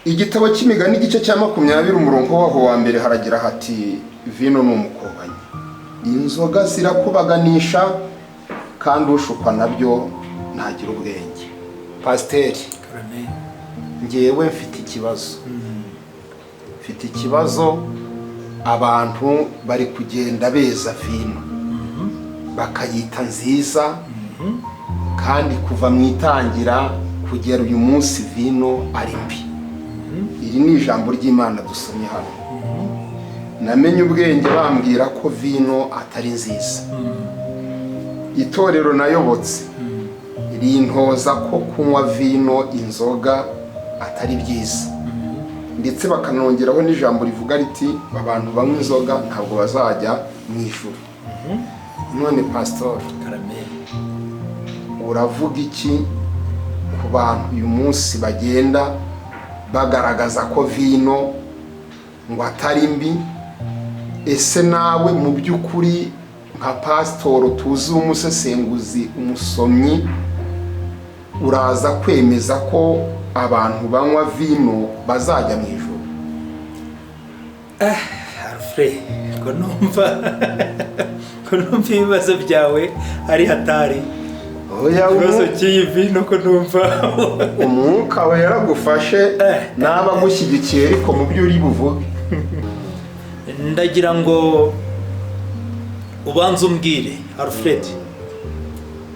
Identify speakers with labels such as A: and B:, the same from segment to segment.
A: igitabo cy'imigani igice cya 20 umurongo waho wa mbere haragira hati vino ni umukobanyi, inzoga zirakubaganisha kandi ushukwa nabyo ntagira ubwenge. Pasiteri, ngewe mfite ikibazo, abantu bari kugenda beza vino bakayita nziza, kandi kuva mu itangira kugera uyu munsi vino ari mbi. Iri ni ijambo ry'Imana dusomye hano. Namenye ubwenge bambwira ko vino atari nziza. Itorero nayobotse rintoza ko kunywa vino, inzoga atari byiza, ndetse bakanongeraho n'ijambo rivuga riti abantu banywa inzoga ntabwo bazajya mu ijuru. None pastor, uravuga iki ku bantu uyu munsi bagenda bagaragaza ko vino ngo atari mbi? Ese nawe mu by'ukuri nka pastor tuzi umusesenguzi, umusomyi, uraza kwemeza ko abantu banywa vino bazajya mu ijuru?
B: Alfred, ko numva ibibazo byawe ari hatari. Ibibazo cy'iyi vino ko numva
A: umwuka we yaragufashe naba gushyigikiye, ariko mu byo uri buvuge
B: ndagira ngo ubanze umbwire Alfred,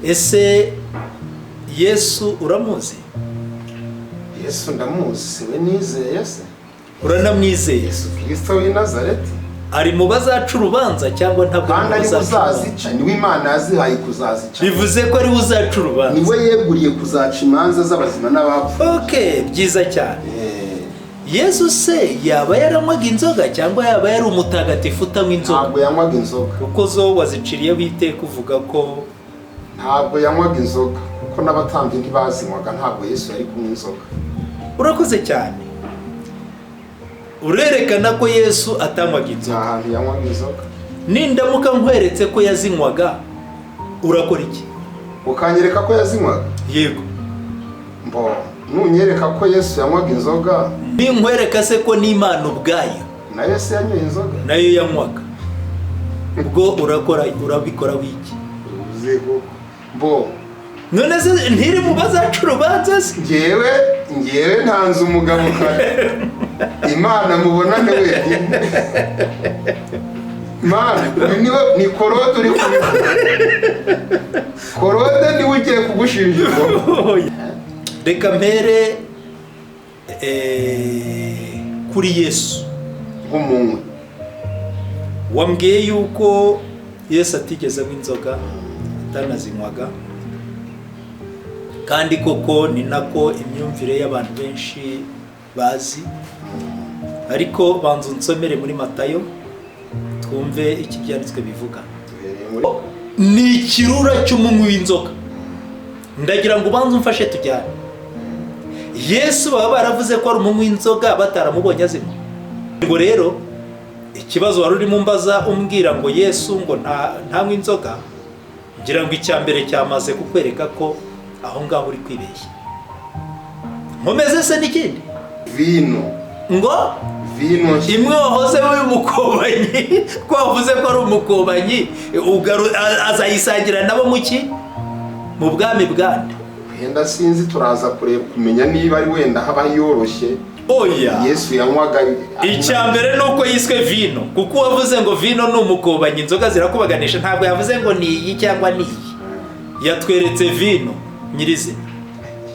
B: ese Yesu uramuzi?
A: Yesu ndamuzi, we nizeye se.
B: Uranamwizeye?
A: Yesu Kristo w'i Nazareti
B: ari mu bazaca urubanza cyangwa ntabwo
A: ari uzazica? Niwe Imana yazihaye kuzazica.
B: Bivuze ko ari uzaca urubanza?
A: Niwe yeguriye kuzaca imanza z'abazima n'abapfuye.
B: Okay, byiza cyane. Yesu se yaba yaranywaga inzoga cyangwa yaba yari umutagatifu utanywa inzoga?
A: Ntabwo yanywaga inzoga.
B: Kuko zo waziciriye bite kuvuga ko
A: ntabwo yanywaga inzoga, kuko n'abatambyi ntibazinywaga, ntabwo Yesu yari kunywa inzoga.
B: Urakoze cyane, urerekana ko Yesu atanywaga inzoga.
A: Ntahantu yanywaga inzoga.
B: Nindamuka nkweretse ko yazinywaga urakora iki?
A: Ukanyereka ko yazinywaga?
B: Yego.
A: Mbo nunyereka ko Yesu yanywaga inzoga,
B: ninkwereka se ko n'Imana ubwayo
A: na Yesu yanyoye inzoga
B: nayo yanywaga, ubwo urabikora wiki?
A: Uzego mbo
B: none se ntiri mu bazaca urubanza se?
A: Ngewe ntanze umugabo kare. Imana mubonane wenyine. Mana, ni Korode uri kubivuga. Korode niwe ugiye kugushinja.
B: Reka mpere kuri Yesu
A: nk'umuntu.
B: Wambwiye yuko Yesu atigeze anywa inzoga, atanazinywaga, kandi koko ni nako imyumvire y'abantu benshi bazi. Ariko banza unsomere muri Matayo twumve iki byanditswe bivuga. Ni ikirura cy'umunywi w'inzoga. Ndagira ngo ubanze umfashe tujyane. Yesu baba baravuze ko ari umunywi w'inzoga bataramubonye azinywa. Ngo rero ikibazo wari urimo mbaza umbwira ngo Yesu ngo ntanywa inzoga, ngira ngo icyambere cyamaze kukwereka ko aho ngaho uri kwibeshya. Nkomeze se n'ikindi?
A: Vino.
B: Ngo
A: vino
B: imwe wahoze w'umukobanyi, ko wavuze ko ari umukobanyi, azayisangira nabo muki? Mu bwami bwande?
A: Wenda sinzi, turaza kumenya niba ari wenda haba yoroshye.
B: Oya,
A: Yesu yanywaga.
B: Icyambere nuko yiswe vino, kuko wavuze ngo vino ni umukobanyi, inzoga zirakubaganisha. Ntabwo yavuze ngo ni iyi cyangwa ni iyi. Yatweretse vino nyirizina.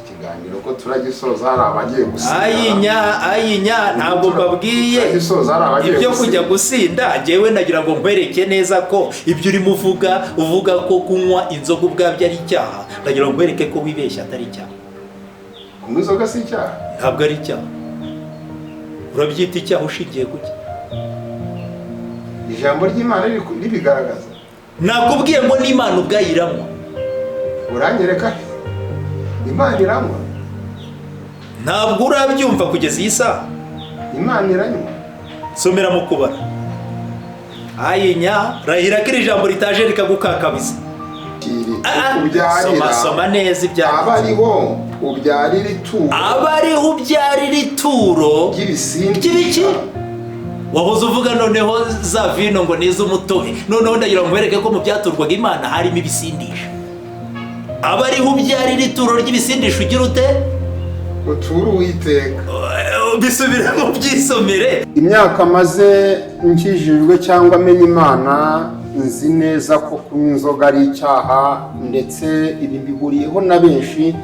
A: Ikiganiro ko turagisoza hari abagiye gusinda.
B: Ayinya ntabwo mbabwiye ibyo kujya gusinda. Njyewe ndagira ngo nkwereke neza ko ibyo urimo uvuga ko kunywa inzoga ubwabyo ari icyaha. Ndagira ngo nkwereke ko wibeshya atari icyaha.
A: Kunywa inzoga si icyaha?
B: Ntabwo ari icyaha. Urabyita icyaha ushingiye kuki?
A: Ijambo ry'Imana ribigaragaza.
B: Nakubwiye ngo n'Imana ubwayo iranywa.
A: Uranyereka Imana iranywa?
B: Ntabwo urabyumva kugeza iyi saha.
A: Imana iranywa?
B: Somera mu kubara. Ayinya, rahira ko iri jambo ritaje rikagukakabiza.
A: ubyarira
B: soma neza ibyanditswe.
A: aba ariho ubyarira ituro,
B: aba ariho ubyarira ituro
A: ry'ibisindisha.
B: wahoze uvuga noneho za vino ngo n'iz'umutobe, noneho ndagira ngo wereke ko mu byaturwaga Imana harimo ibisindisha. aba ariho ubyarira ituro ry'ibisindisha ugira ute?
A: utura Uwiteka.
B: bisubiremo byisomere.
A: Imyaka maze nkijijwe cyangwa amenye Imana, nzi neza ko kunywa inzoga ari icyaha, ndetse ibi bihuriyeho na benshi.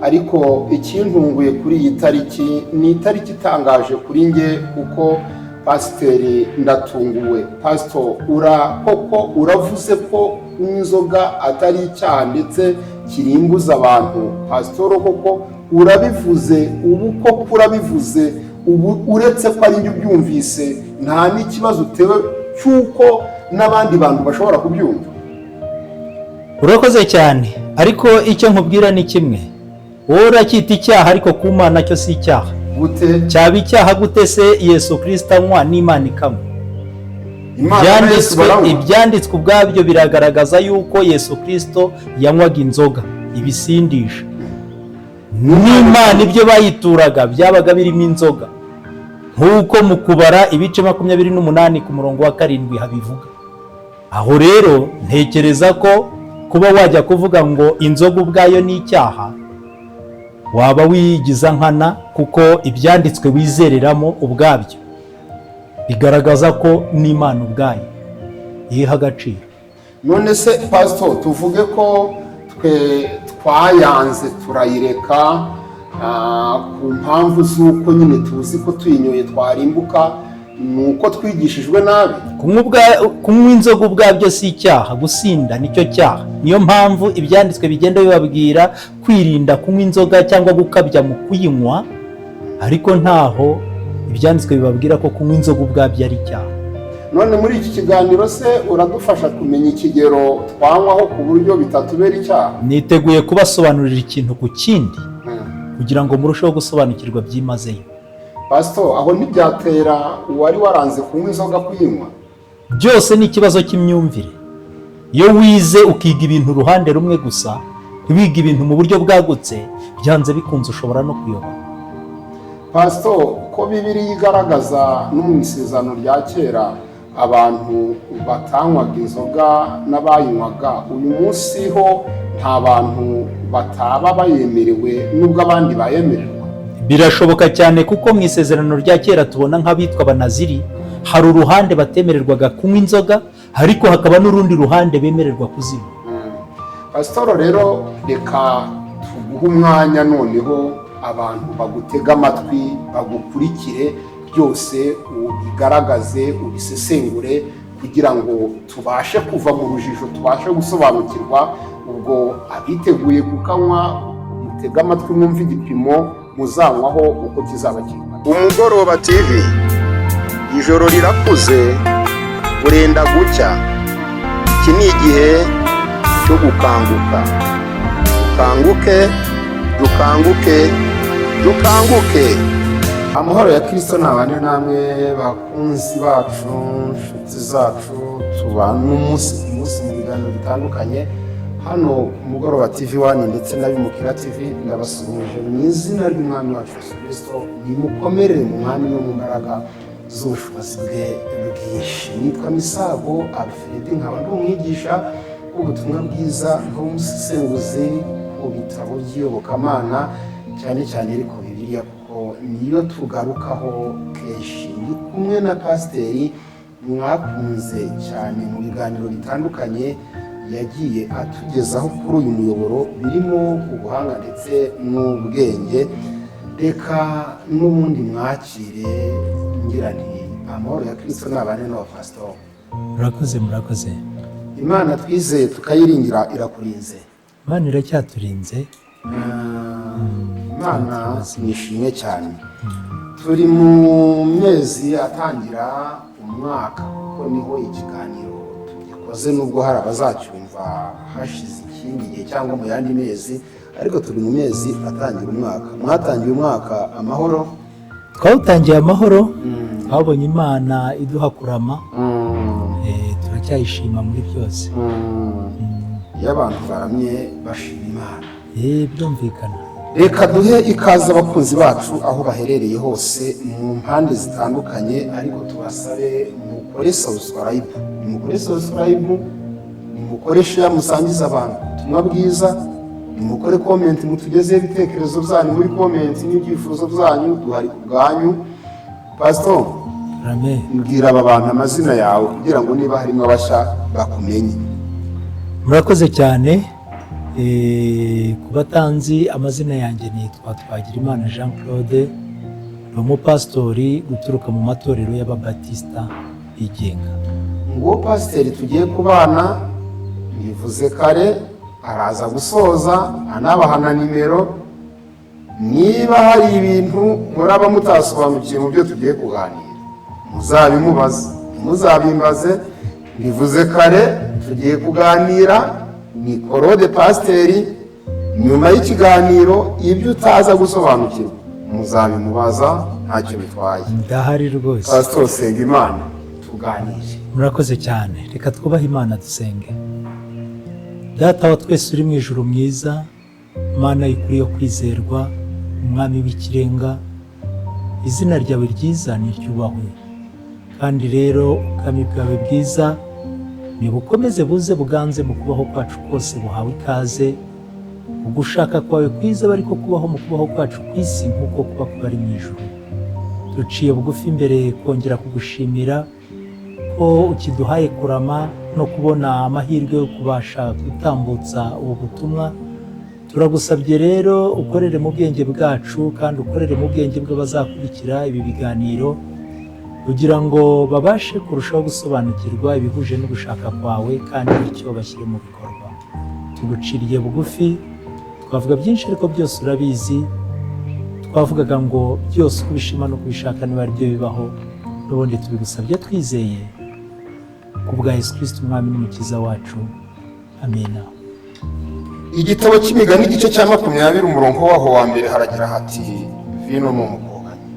A: Ariko ikintunguye kuri iyi tariki ni itariki itangaje kuri nge, kuko Pasiteri ndatunguwe. Pasito, koko uravuze ko kunywa inzoga atari icyaha ndetse kirimbuza abantu? Pasitoro, koko urabivuze ubu? Koko urabivuze ubu, uretse ko ari njye ubyumvise, nta n'ikibazo utewe cy'uko n'abandi bantu bashobora kubyumva?
B: Urakoze cyane, ariko icyo nkubwira ni kimwe: wowe uracyita icyaha, ariko ku Mana cyo si icyaha.
A: Gute?
B: Cyaba icyaha gute se Yesu Kristo anywa n'Imana ikamwa? Ibyanditswe ubwabyo biragaragaza yuko Yesu Kristo yanywaga inzoga, ibisindisha. N'Imana ibyo bayituraga byabaga birimo inzoga, nk'uko mu kubara ibice 28 ku murongo wa 7 habivuga. Aho rero ntekereza ko kuba wajya kuvuga ngo inzoga ubwayo ni icyaha, waba wigiza nkana, kuko ibyanditswe wizereramo ubwabyo bigaragaza ko n'Imana ubwayo yiha agaciro.
A: None se Pastor, tuvuge ko twayanze turayireka ku mpamvu z'uko nyine tuzi ko tuyinyoye twarimbuka, nuko twigishijwe nabi?
B: Kunywa inzoga ubwabyo si icyaha, gusinda nicyo cyaha. Niyo mpamvu ibyanditswe bigenda bibabwira kwirinda kunywa inzoga cyangwa gukabya mu kuyinywa, ariko ntaho ibyanditswe bibabwira ko kunywa inzoga ubwabyo ari icyaha.
A: None muri iki kiganiro se uradufasha kumenya ikigero twanywaho ku buryo bitatubera icyaha?
B: Niteguye kubasobanurira ikintu ku kindi kugira ngo murusheho gusobanukirwa byimazeyo.
A: Pastor, aho ntibyatera uwari waranze kunywa inzoga kuyinywa?
B: Byose ni ikibazo cy'imyumvire. Iyo wize ukiga ibintu uruhande rumwe gusa, ntiwiga ibintu mu buryo bwagutse, byanze bikunze ushobora no kuyoba.
A: Pastor, ko Bibiliya igaragaza no mu isezerano rya kera abantu batanywaga inzoga n'abayinywaga, uyu munsi ho nta bantu bataba bayemerewe nubwo abandi bayemererwa?
B: Birashoboka cyane, kuko mu isezerano rya kera tubona nk'abitwa abanaziri, hari uruhande batemererwaga kunywa inzoga, ariko hakaba n'urundi ruhande bemererwa kuzinywa.
A: Pastor, rero reka tuguhe umwanya noneho abantu bagutega amatwi, bagukurikire, byose ubigaragaze, ubisesengure, kugira ngo tubashe kuva mu rujijo, tubashe gusobanukirwa. Ubwo abiteguye kukanywa mutega amatwi, mwumve igipimo muzanywaho uko kizaba kingana. Umugoroba TV, ijoro rirakuze, burenda gucya. Iki ni igihe cyo gukanguka. Dukanguke. Amahoro ya Kristo nabane namwe bakunzi bacu, inshuti zacu, tubana umunsi ku munsi mu biganiro bitandukanye hano ku Mugoroba TV1 ndetse na Bimukira TV. Ndabasuhuje mu izina ry'Umwami wacu Yesu Kristo. Nimukomere mu mwami no mu mbaraga z'ubushobozi bwe bwinshi. Nitwa Misago Alfred, nkaba ndi umwigisha w'ubutumwa bwiza nk'umusesenguzi mu bitabo by'iyobokamana, cyane cyane ariko Bibiliya, kuko niyo tugarukaho kenshi. Ndi kumwe na Pasiteri mwakunze cyane mu biganiro bitandukanye yagiye atugezaho kuri uyu muyoboro, birimo ubuhanga ndetse n'ubwenge. Reka n'ubundi mwakire ngira nti amahoro ya Kristo nabane n'aba Pastor.
B: Murakoze.
A: Imana twizeye tukayiringira irakurinze?
B: Imana iracyaturinze.
A: Imana nishimye cyane. Turi mu mezi atangira umwaka, kuko niho ikiganiro tugikoze, nubwo hari abazacyumva hashize ikindi gihe cyangwa mu yandi mezi, ariko turi mu mezi atangira umwaka. Mwatangiye umwaka amahoro?
B: Twawutangiye amahoro, twabonye Imana iduha kurama, turacyayishima muri byose.
A: iyo abantu baramye bashima Imana.
B: Byumvikana.
A: Reka duhe ikaze abakunzi bacu aho baherereye hose mu mpande zitandukanye, ariko tubasabe mukore subscribe, nimukore share, musangize abantu ubutumwa bwiza, nimukore comment, mutugezeho ibitekerezo byanyu muri comment n'ibyifuzo byanyu, duhari ku bwanyu. Pastor,
B: Amen.
A: mbwira aba bantu amazina yawe kugira ngo niba harimo abashya bakumenye.
B: Murakoze cyane. Ku batanzi, amazina yanjye nitwa Twagirimana Jean Claude, ni umupasitori guturuka mu matorero y'ababatisita yigenga.
A: Ngo pasiteri tugiye kubana, bivuze kare, araza gusoza anabaha na nimero, niba hari ibintu muraba mutasobanukiwe mu byo tugiye kuganira muzabimubaze, muzabimbaze. Bivuze kare, tugiye kuganira ni Claude pasiteri. Nyuma y'ikiganiro ibyo utaza gusobanukirwa muzabimubaza, ntacyo bitwaye.
B: Ndahari rwose.
A: Pastor senga Imana tuganire.
B: Murakoze cyane. Reka twubahe Imana dusenge. Data wa twese uri mu ijuru mwiza, Imana y'ukuri yo kwizerwa, Umwami w'ikirenga, izina ryawe ryiza niryubahwe. Kandi rero ubwami bwawe bwiza nibukomeze buze buganze mu kubaho kwacu kose, buhawe ikaze. Ugushaka kwawe kwiza bari ko kubaho mu kubaho kwacu ku isi nk'uko kuba kubari mu ijuru. Duciye bugufi imbere kongera kugushimira ko ukiduhaye kurama no kubona amahirwe yo kubasha gutambutsa ubu butumwa. Turagusabye rero ukorere mu bwenge bwacu kandi ukorere mu bwenge bw'abazakurikira ibi biganiro, kugira ngo babashe kurushaho gusobanukirwa ibihuje n'ugushaka kwawe, kandi bityo bashyire mu bikorwa. Tuguciriye bugufi, twavuga byinshi ariko byose urabizi. Twavugaga ngo byose uko ubishima no kubishaka niba ari byo bibaho, n'ubundi tubigusabye twizeye ku bwa Yesu Kristo Umwami n'Umukiza wacu. Amina.
A: Igitabo cy'Imigani igice cya 20 umurongo waho wa mbere haragira hati, vino ni umukobanyi,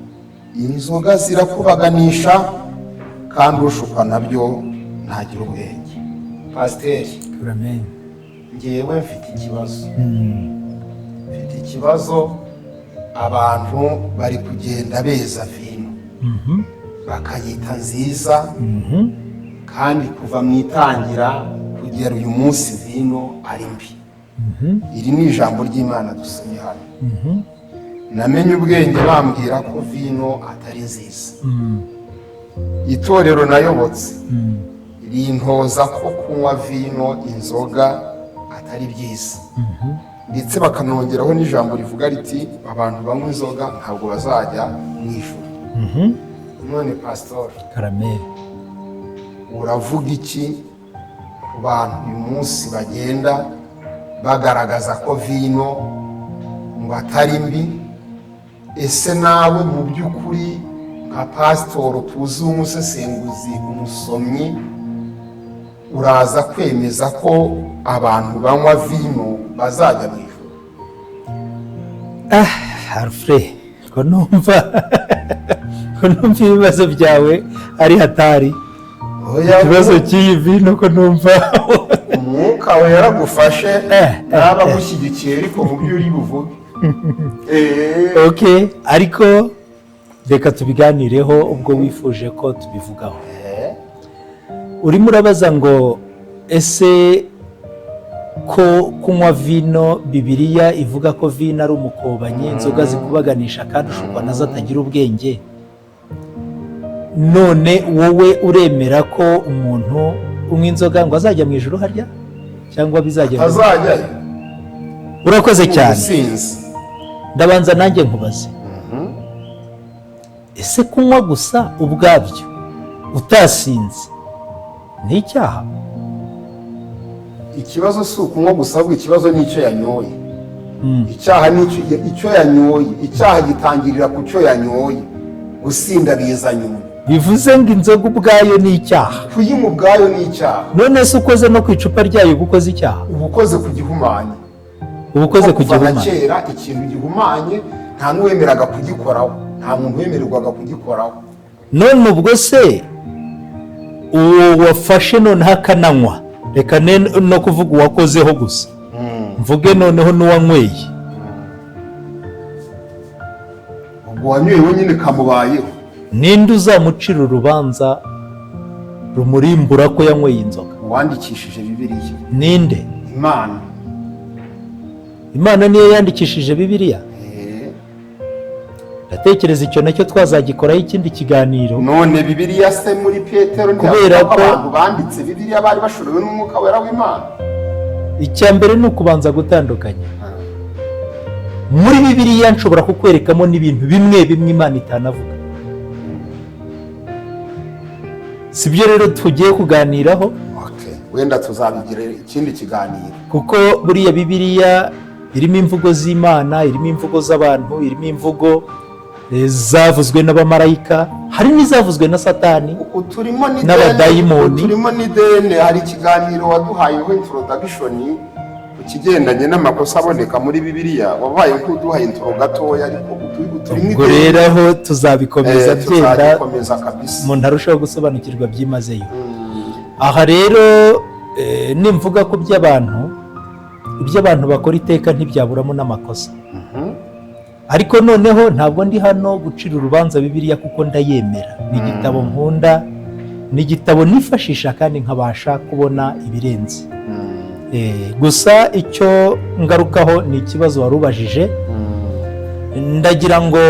A: inzoga zirakubaganisha kandi ushukwa nabyo ntagira ubwenge. Pasiteri,
B: Amen.
A: ngewe mfite ikibazo, abantu bari kugenda beza vino bakayita nziza, kandi kuva mu itangira kugera uyu munsi vino ari mbi. Iri ni ijambo ry'Imana dusomye hano. Namenye ubwenge bambwira ko vino atari nziza. Itorero nayobotse rintoza ko kunywa vino, inzoga, atari byiza. Ndetse bakanongeraho n'ijambo rivuga riti abantu banywa inzoga ntabwo bazajya mu ijuru. None Pastor,
B: Karameli,
A: uravuga iki ku bantu uyu munsi bagenda bagaragaza ko vino ngo atari mbi? Ese nawe mu by'ukuri nka pasitoro tuzi, umusesenguzi, umusomyi, uraza kwemeza ko abantu banywa vino bazajya mu ijuru?
B: Alfred, ko numva ibibazo byawe ari hatari. Ikibazo cy'iyi vino ko numva
A: umwuka we yaragufashe, naba gushyigikiye ariko mu byo uri buvuge.
B: Okay, ariko reka tubiganireho ubwo wifuje ko tubivugaho. Urimo urabaza ngo ese ko kunywa vino Bibiliya ivuga ko vino ari umukobanyi, inzoga zikubaganisha kandi ushobora nazo atagira ubwenge. None wowe uremera ko umuntu unywa inzoga ngo azajya mu ijuru harya cyangwa bizajya?
A: Azajyayo.
B: Urakoze cyane. Ndabanza nanjye nkubaze, ese kunywa gusa ubwabyo utasinze ni icyaha?
A: Ikibazo si ukunywa gusa, ahubwo ikibazo ni icyo yanyoye. Icyaha ni icyo yanyoye. Icyaha gitangirira ku cyo yanyoye, gusinda biza nyuma.
B: Bivuze ngo inzoga ubwayo ni icyaha?
A: Kuyinywa ubwayo ni icyaha.
B: None se ukoze no ku icupa ryayo uba ukoze icyaha?
A: Uba ukoze ku gihumanye.
B: Uba ukoze ku gihumanye.
A: Kuva kera ikintu gihumanye nta n'uwemeraga kugikoraho, nta muntu wemererwaga kugikoraho.
B: None ubwo se uwo wafashe noneho akananywa reka no kuvuga uwakozeho gusa, mvuge noneho n'uwanyweye.
A: ubwo wanyoye nyine kamubayeho.
B: Ninde uzamucira urubanza rumurimbura ko yanyweye inzoga?
A: Uwandikishije Bibiliya.
B: Ninde?
A: Imana.
B: Imana niyo yandikishije Bibiliya. Ndatekereza icyo nacyo twazagikoraho ikindi kiganiro.
A: None Bibiliya se muri Petero
B: kubera ko
A: abantu banditse Bibiliya bari bashorewe n'umwuka wera w'Imana.
B: Icya mbere ni ukubanza gutandukanya. Muri Bibiliya nshobora kukwerekamo n'ibintu bimwe bimwe Imana itanavuga. Sibyo rero tugiye kuganiraho.
A: Wenda tuzabigira ikindi kiganiro.
B: Kuko buriya Bibiliya irimo imvugo z'Imana, irimo imvugo z'abantu, irimo imvugo zavuzwe n'abamarayika, hari n'izavuzwe na Satani n'abadayimoni.
A: Turimo n'ideni. Hari ikiganiro waduhayeho introduction ku kigendanye n'amakosa aboneka muri Bibiliya, wabaye nk'uduhaye intro gatoya, ariko turimo
B: ubwo rero aho tuzabikomeza byenda
A: kabisa
B: umuntu arushaho gusobanukirwa byimazeyo. Aha rero nimvuga ko ibyo abantu bakora iteka ntibyaburamo n'amakosa. Ariko noneho ntabwo ndi hano gucira urubanza Bibiliya kuko ndayemera. Ni igitabo nkunda, ni igitabo nifashisha kandi nkabasha kubona ibirenze. Gusa icyo ngarukaho ni ikibazo warubajije. Ndagira ngo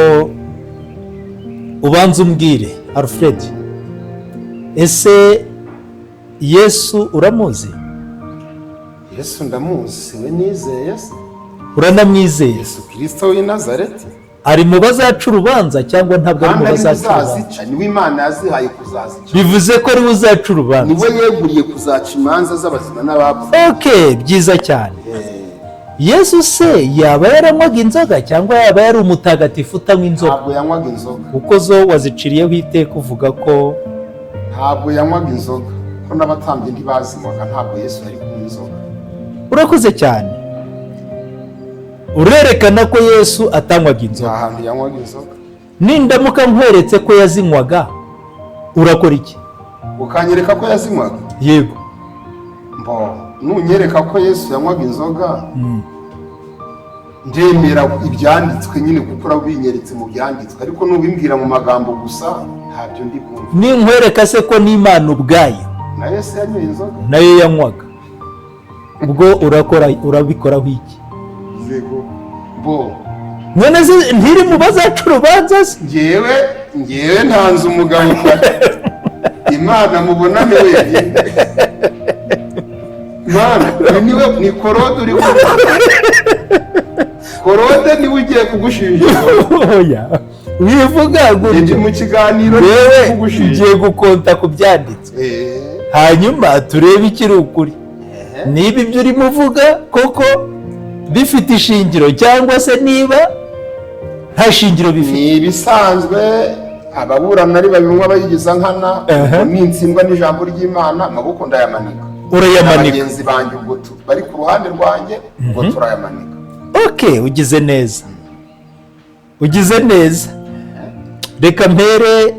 B: ubanze umbwire Alfred, ese Yesu uramuzi?
A: Yesu ndamuzi, we nizeye se.
B: Uranamwizeye?
A: Yesu Kristo w'i Nazareti
B: ari mu bazaca urubanza cyangwa ntabwo ari mu bazaca urubanza?
A: Niwe Imana yazihaye kuzazica.
B: Bivuze ko ari uzaca urubanza.
A: Niwe yeguriye kuzaca imanza z'abazima n'abapfuye.
B: Byiza cyane. Yesu se yaba yaranywaga inzoga cyangwa yaba yari umutagatifu utanywa inzoga?
A: Ntabwo yanywaga inzoga.
B: Kuko zo waziciriyeho iteka uvuga ko
A: ntabwo yanywaga inzoga, ko n'abatambyi ntibazinywaga. Ntabwo Yesu yari kunywa inzoga.
B: Urakoze cyane. Urerekana ko Yesu atanywaga inzoga.
A: Nta hantu yanywaga inzoga.
B: Nindamuka nkweretse ko yazinywaga, urakora iki?
A: Ukanyereka ko yazinywaga?
B: Yego.
A: Nunyereka ko Yesu yanywaga inzoga, ndemera ibyanditswe nyine kuko urabinyeretse mu byanditswe, ariko nubimbwira mu magambo gusa ntabyo ndi bwumve.
B: Ninkwereka se ko n'Imana ubwayo
A: na Yesu yanyoye inzoga,
B: nayo yanywaga, ubwo urabikoraho iki?
A: Yego.
B: None se ntiri mu bazaca urubanza se?
A: Ngewe ntanze umugabo Imana mubonane wenyine. Imana ni Korode uri kuvuga. Korode niwe ugiye kugushinja.
B: Oya, wivuga
A: gutyo mu kiganiro
B: wewe ugiye gukonta ku byanditswe, hanyuma turebe ikiri ukuri. Niba ibyo urimo uvuga koko bifite ishingiro cyangwa se niba nta shingiro bifite.
A: Ni ibisanzwe ababurana ari babinywa bayigiza nkana, n'intsindwa n'ijambo ry'Imana, amaboko ndayamanika.
B: Urayamanika?
A: Abagenzi banjye ubwo bari ku ruhande rwanjye ubwo turayamanika.
B: Ugize neza, ugize neza. Reka mpere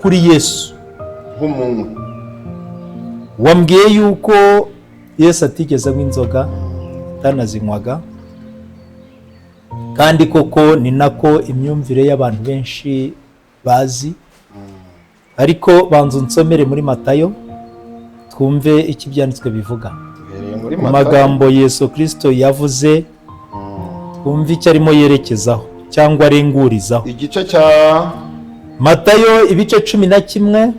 B: kuri Yesu
A: nk'umuntu.
B: Wambwiye yuko Yesu atigeze anywa inzoga, atanazinywaga, kandi koko ni nako imyumvire y'abantu benshi bazi. Ariko banza unsomere muri Matayo twumve icyo ibyanditswe bivuga. Mu magambo Yesu Kristo yavuze, twumve icyo arimo yerekezaho cyangwa arengurizaho.
A: Igice cya
B: Matayo ibice 11.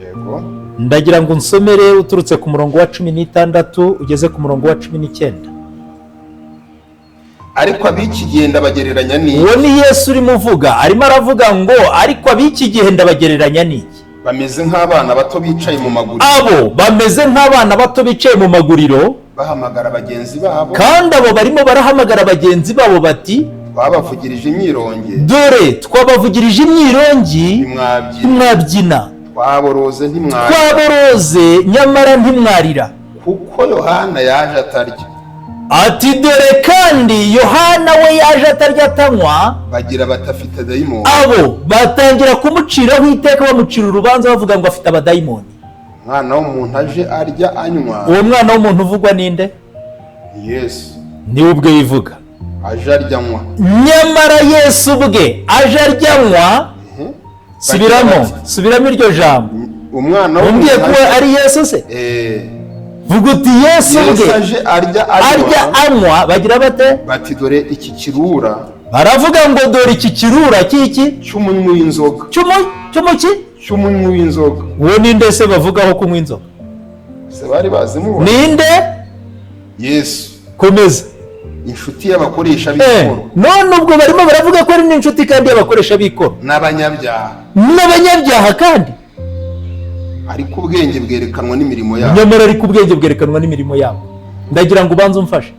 A: Yego.
B: Ndagira ngo unsomere uturutse ku murongo wa 16 ugeze ku murongo wa 19.
A: Ariko ab'iki gihe ndabagereranya n'iki?
B: Uwo ni Yesu urimo uvuga, arimo aravuga ngo ariko ab'iki gihe ndabagereranya n'iki?
A: Bameze nk'abana bato bicaye mu maguriro.
B: Abo bameze nk'abana bato bicaye mu maguriro,
A: bahamagara bagenzi babo.
B: Kandi abo barimo barahamagara bagenzi babo bati,
A: babavugirije imyironge.
B: Dore twabavugirije imyirongi, ntimwabyina.
A: Twaboroze ntimwarira.
B: Twaboroze nyamara ntimwarira.
A: Kuko Yohana yaje atarya.
B: Ati dore kandi Yohana we yaje atarya atanywa.
A: Bagira batafite dayimoni.
B: Abo batangira kumuciraho iteka, bamucira urubanza bavuga ngo afite abadayimoni.
A: umwana w'umuntu aje arya anywa.
B: uwo mwana w'umuntu uvugwa ninde?
A: Yesu
B: niwe ubwe wivuga.
A: aje arya anywa.
B: Nyamara Yesu ubwe aje arya anywa. subiramo iryo jambo.
A: umwana
B: umbwiye ko ari Yesu se? vuga uti Yesu ubwe
A: aje arya
B: anywa. Bagira bate?
A: bati dore iki kirura.
B: Baravuga ngo dore iki kirura kiki?
A: cy'umunywi w'inzoga.
B: cy'umunywi
A: w'inzoga.
B: uwo ninde se bavugaho kunywa inzoga?
A: se bari bazimubona.
B: Ninde?
A: Yesu.
B: Komeza.
A: inshuti y'abakoresha b'ikoro.
B: none ubwo barimo baravuga ko ari n'inshuti kandi y'abakoresha b'ikoro n'abanyabyaha kandi
A: ariko ubwenge bwerekanwa n'imirimo yabo.
B: nyamara ariko ubwenge bwerekanwa n'imirimo yabo. ndagira ngo ubanze umfashe.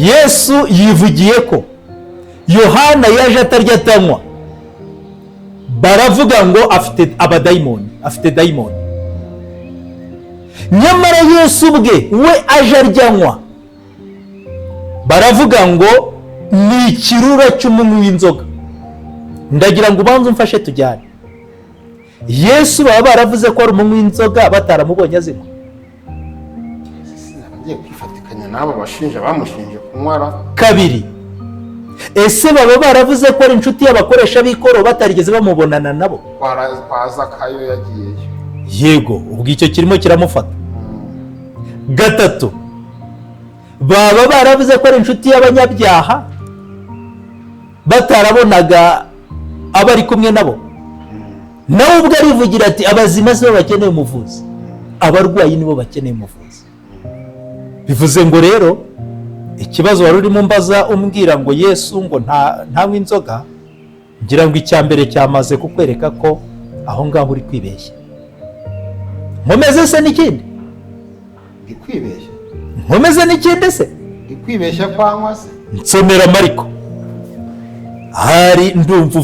B: Yesu yivugiye ko Yohana yaje atarya atanywa. Baravuga ngo afite abadayimoni, afite dayimoni. Nyamara Yesu ubwe we aje arya anywa. Baravuga ngo ni ikirura cy'umunywi w'inzoga. Ndagira ngo ubanze umfashe tujyane. Yesu baba baravuze ko ari umunywi w'inzoga bataramubonye azinywa.
A: Ngiye kwifatikanya n'abo bashinja bamushinje kunywara.
B: Kabiri, ese baba baravuze ko ari inshuti y'abakoresha b'ikoro batarigeze bamubonana nabo?
A: Kwaza kayo yagiyeyo.
B: Yego, ubwo icyo kirimo kiramufata. Gatatu, baba baravuze ko ari inshuti y'abanyabyaha batarabonaga abari kumwe nabo. Nawe ubwo arivugira ati abazima sibo bakeneye umuvuzi, abarwayi nibo bakeneye umuvuzi. Bivuze ngo rero ikibazo wari urimo mbaza umbwira ngo Yesu ngo ntanywa inzoga, ngira ngo icya mbere cyamaze kukwereka ko aho ngaho uri kwibeshya. Nkomeze se n'ikindi?
A: Ikwibeshya.
B: Nkomeze n'ikindi se?
A: Ikwibeshya kwanywa se?
B: Nsomera Mariko. Hari ndumva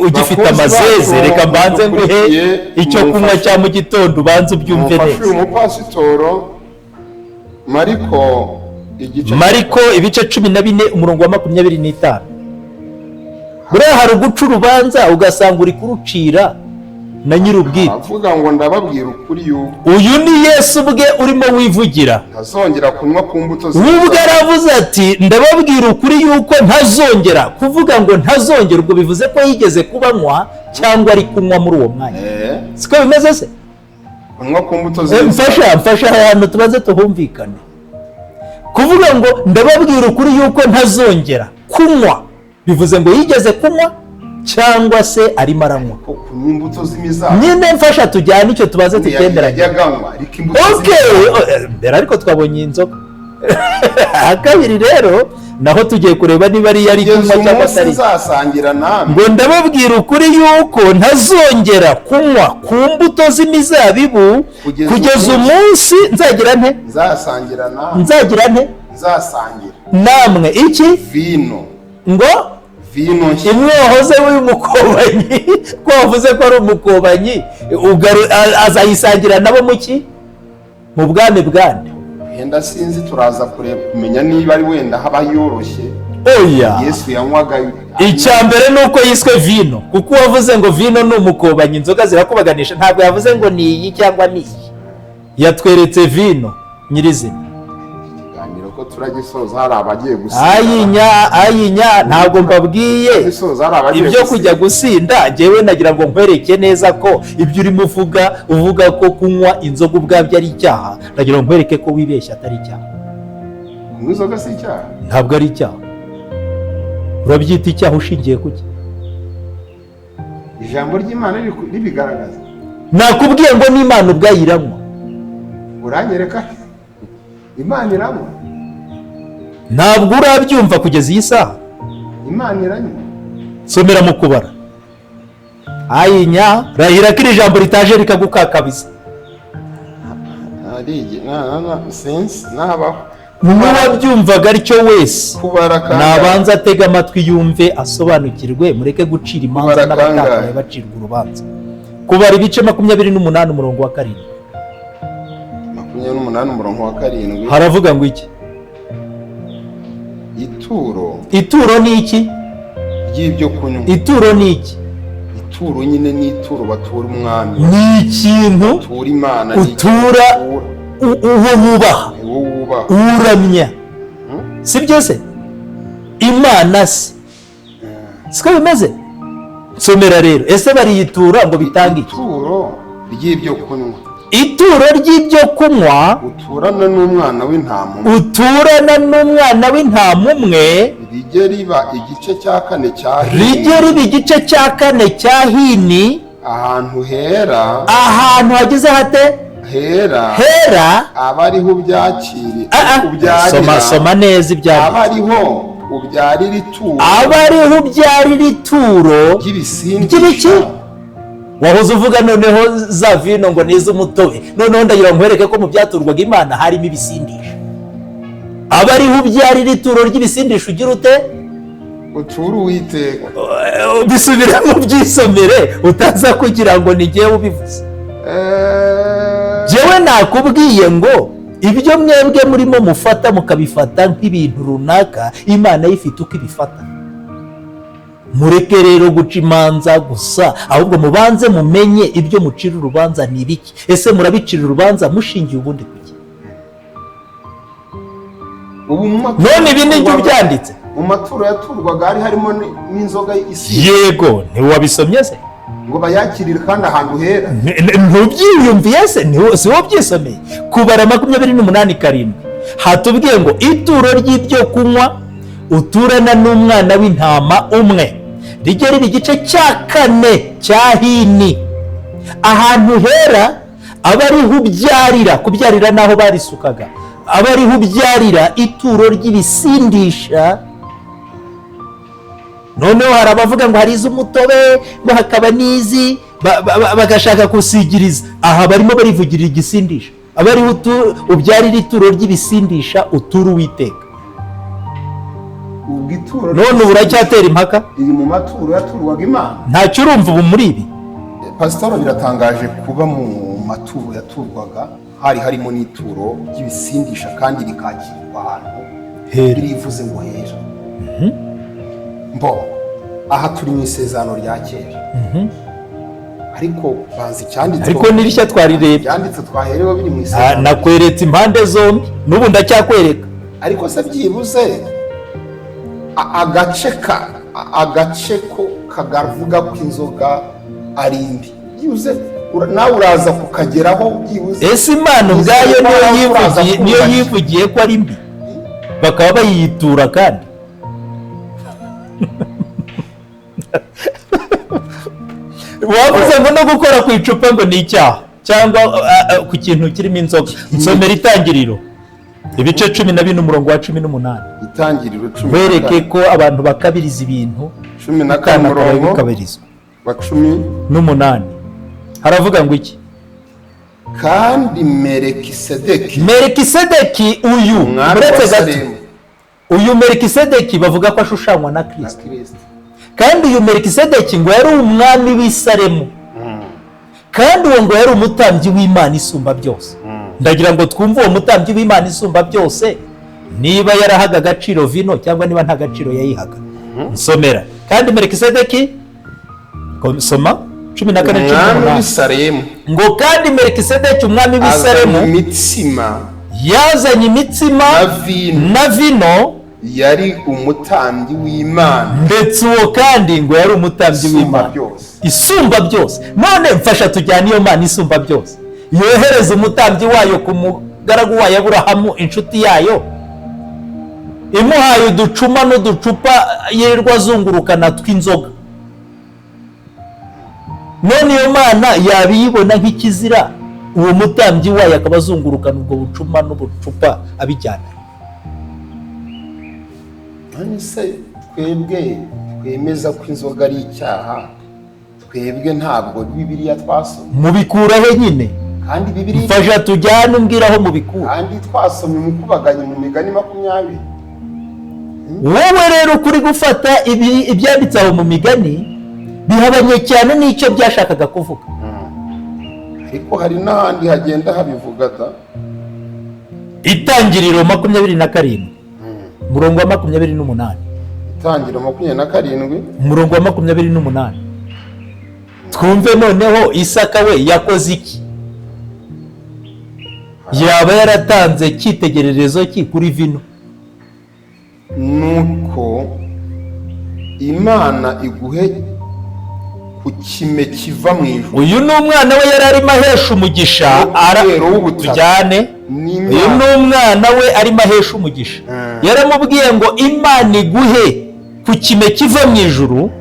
B: ugifite amazeze, reka mbanze nguhe icyo kunywa cya mu gitondo ubanze ubyumve neza.
A: Umupasitoro
B: Mariko ibice 14 umurongo wa 25. Buriya hari uguca urubanza ugasanga uri kurucira na nyir'ubwite.
A: Avuga ngo ndababwira ukuri yuko
B: uyu ni Yesu ubwe urimo wivugira.
A: Ntazongera kunywa ku mbuto
B: ubwo aravuze ati ndababwira ukuri yuko ntazongera. Kuvuga ngo ntazongera ubwo bivuze ko yigeze kubanywa cyangwa ari kunywa muri uwo mwanya. Siko bimeze se?
A: Kunywa ku mbuto
B: mfasha ahantu tubaze tuhumvikane. Kuvuga ngo ndababwira ukuri yuko ntazongera kunywa bivuze ngo yigeze kunywa cyangwa se arimo aranywa.
A: Kunywa imbuto z'imizabibu.
B: Nyine mfasha tujyane icyo tubaze tugenderanye. Mbere ariko twabonye inzoga. Kabiri rero naho tugiye kureba niba ari yari kunywa cyangwa atari. Ngo ndababwira ukuri yuko ntazongera kunywa ku mbuto z'imizabibu kugeza umunsi nzagira nte? Nzagira nte? Namwe iki?
A: Vino.
B: Ngo
A: vino
B: imwe wahoze w'umukobanyi ko wavuze ko ari umukobanyi azayisangira nabo muki mu bwami bwande.
A: Henda sinzi turaza kumenya niba ari wenda haba yoroshye.
B: Oya,
A: Yesu yanywaga.
B: Icya mbere nuko yiswe vino, kuko wavuze ngo vino ni umukobanyi, inzoga zirakubaganisha. Ntabwo yavuze ngo ni iyi cyangwa ni iyi, yatweretse vino nyirizina.
A: Ko turagisoza hari abagiye gusinda.
B: Ayinya ntabwo mbabwiye ibyo kujya gusinda. Njyewe nagira ngo nkwereke neza ko ibyo urimo uvuga ko kunywa inzoga ubwabyo ari icyaha. Nagira ngo nkwereke ko wibeshya atari icyaha.
A: Kunywa inzoga si icyaha?
B: Ntabwo ari icyaha. Urabyita icyaha ushingiye kuki?
A: Ijambo ry'Imana ribigaragaza.
B: Nakubwiye ngo n'Imana ubwayiranywa.
A: Uranyereka Imana iranywa?
B: Ntabwo urabyumva kugeza iyi saha.
A: Imana iranywa?
B: Somera mu kubara. Ayinya rahira ko iri jambo ritaje rikagukakabiza.
A: Sense nabaho.
B: N'uwabyumvaga aricyo wese
A: nabanza
B: atega amatwi yumve asobanukirwe, mureke gucira imanza n'abatakaye bacirwa urubanza. Kubara ibice 28 umurongo wa 7.
A: 28 umurongo wa 7
B: haravuga ngo iki? Ituro ni iki?
A: Ry'ibyo kunywa.
B: Ituro ni iki?
A: ituro nyine ni ituro batura umwami,
B: ni ikintu
A: batura imana,
B: utura uwo wubaha, uramya, si byo se? Imana se siko bimeze? Somera rero, ese bariyitura ngo bitange
A: ituro ry'ibyo kunywa,
B: ituro ry'ibyo kunywa
A: uturana n'umwana w'intama,
B: uturana n'umwana w'intama umwe,
A: rijye riba igice cya kane cya hini,
B: rijye riba igice cya kane cya hini,
A: ahantu hera,
B: ahantu hagize hate
A: hera, aba ariho ubyakira,
B: soma neza ibyari,
A: aba ariho ubyarira ituro,
B: aba ariho ubyarira ituro
A: ry'ibisindisha.
B: Wahoze uvuga noneho za vino ngo nizo umutobe, noneho ndagira nkwereke ko mu byaturwaga Imana harimo ibisindisha. Aba ariho ubyarira ituro ry'ibisindisha, ugira ute?
A: Utura Uwiteka.
B: Bisubiramo byisomere utaza kugira ngo ni jyewe ubivuze. Jewe nakubwiye ngo ibyo mwebwe murimo mufata mukabifata nk'ibintu runaka, Imana yifite uko ibifata. Mureke rero guca imanza gusa, ahubwo mubanze mumenye ibyo mucira urubanza ni ibiki. Ese murabicira urubanza mushingiye ubundi kuki? None ibi ni byo byanditse
A: mu maturo yaturwaga, hari harimo n'inzoga isinda.
B: Yego, ntiwabisomye se
A: ngo bayakirire kandi ahantu hera?
B: Ntubyiyumviye se? Si wowe byisomeye? Kubara 28:7 hatubwiye ngo ituro ry'ibyo kunywa uturana n'umwana w'intama umwe, rijye riba igice cya kane cya hini, ahantu hera aba ariho ubyarira, kubyarira naho barisukaga, aba ariho ubyarira ituro ry'ibisindisha. Noneho hari abavuga ngo hari iz'umutobe, ngo hakaba n'izi bagashaka kusigiriza. Aha barimo barivugirira igisindisha, aba ariho ubyarira ituro ry'ibisindisha utura Uwiteka. None ubu uracyatera impaka?
A: Iri mu maturo yaturwaga Imana.
B: Ntacyo urumva ubu muri ibi?
A: Pasitoro, biratangaje kuba mu maturo yaturwaga hari harimo n'ituro ry'ibisindisha kandi rikakirwa ahantu birivuze ngo hera. Mbo aha turi mu isezerano rya kera, ariko banzi cyanditse,
B: ariko nirishya twarirebye,
A: byanditse twaherewe biri mu isezerano.
B: Nakweretse impande zombi, n'ubu ndacyakwereka.
A: Ariko se byibuze agace ko kagavuga ko inzoga ari mbi, byibuze nawe uraza kukageraho byibuze.
B: Ese Imana ubwayo niyo yivugiye ko ari mbi, bakaba bayitura kandi wavuze ngo no gukora ku icupa ngo ni icyaha, cyangwa ku kintu kirimo inzoga. Nsomera Itangiriro ibice 14:18.
A: Itangiriro 10,
B: bereke ko abantu bakabiriza ibintu 10:18 haravuga ngo iki?
A: Kandi
B: Melikisedeki uyu uretse gato, uyu Melikisedeki bavuga ko ashushanywa na Kristo. Kandi uyu Melikisedeki ngo yari umwami w'i Salemu, kandi uwo ngo yari umutambyi w'Imana isumba byose. Ndagira ngo twumve uwo mutambyi w'Imana isumba byose niba yarahaga agaciro vino cyangwa niba nta gaciro yayihaga. Nsomera. Kandi Melikisedeki, soma 14:18 ngo kandi Melikisedeki umwami w'i Salemu yazanye imitsima na vino,
A: yari umutambyi w'Imana,
B: ndetse uwo kandi ngo yari umutambyi w'Imana isumba byose. None mfasha tujyane iyo Mana isumba byose yohereza umutambyi wayo ku mugaragu wayo Aburahamu, inshuti yayo, imuhaye uducuma n'uducupa yirirwa azungurukana tw'inzoga. None iyo Mana yabiyibona nk'ikizira, uwo mutambyi wayo akaba azungurukana ubwo bucuma n'ubucupa abijyana.
A: Se twebwe twemeza ko inzoga ari icyaha, twebwe ntabwo Bibiliya twasomye.
B: Mubikuraho nyine,
A: kandi Bibiliya
B: mfasha tujyane umbwiraho mubikura.
A: Kandi twasomye umukubaganye mu Migani 20.
B: Wowe rero kuri gufata ibyanditse aho mu Migani bihabanye cyane n'icyo byashakaga kuvuga.
A: Ariko hari n'ahandi hagenda habivuga da.
B: Itangiriro 27 umurongo wa 28.
A: Itangiriro 27
B: umurongo wa 28. twumve noneho Isaka we yakoze iki? Yaba yaratanze cyitegererezo ki kuri vino?
A: nuko Imana iguhe ku kime kiva mu ijuru.
B: Uyu ni umwana we yari arimo ahesha umugisha, tujyane. Uyu ni umwana we arimo ahesha umugisha, yaramubwiye ngo Imana iguhe ku kime kiva mu ijuru,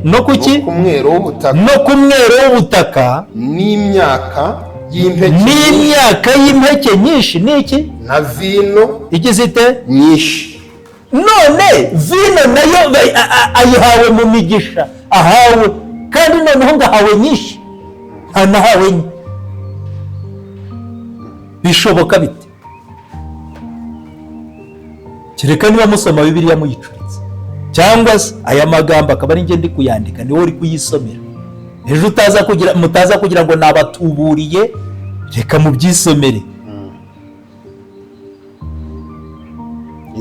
B: no kuki? No ku mwero w'ubutaka n'imyaka y'impeke nyinshi. Niki?
A: Na vino
B: igize ite?
A: nyinshi.
B: None vino nayo ayihawe mu migisha, ahawe kandi noneho ngahawe nyinshi, ntanahawe nke. Bishoboka bite? Kereka niba musoma Bibiliya muyicuritse, cyangwa se aya magambo akaba ari njye ndi kuyandika, niwe uri kuyisomera. Ejo mutaza kugira ngo nabatuburiye, reka mubyisomere.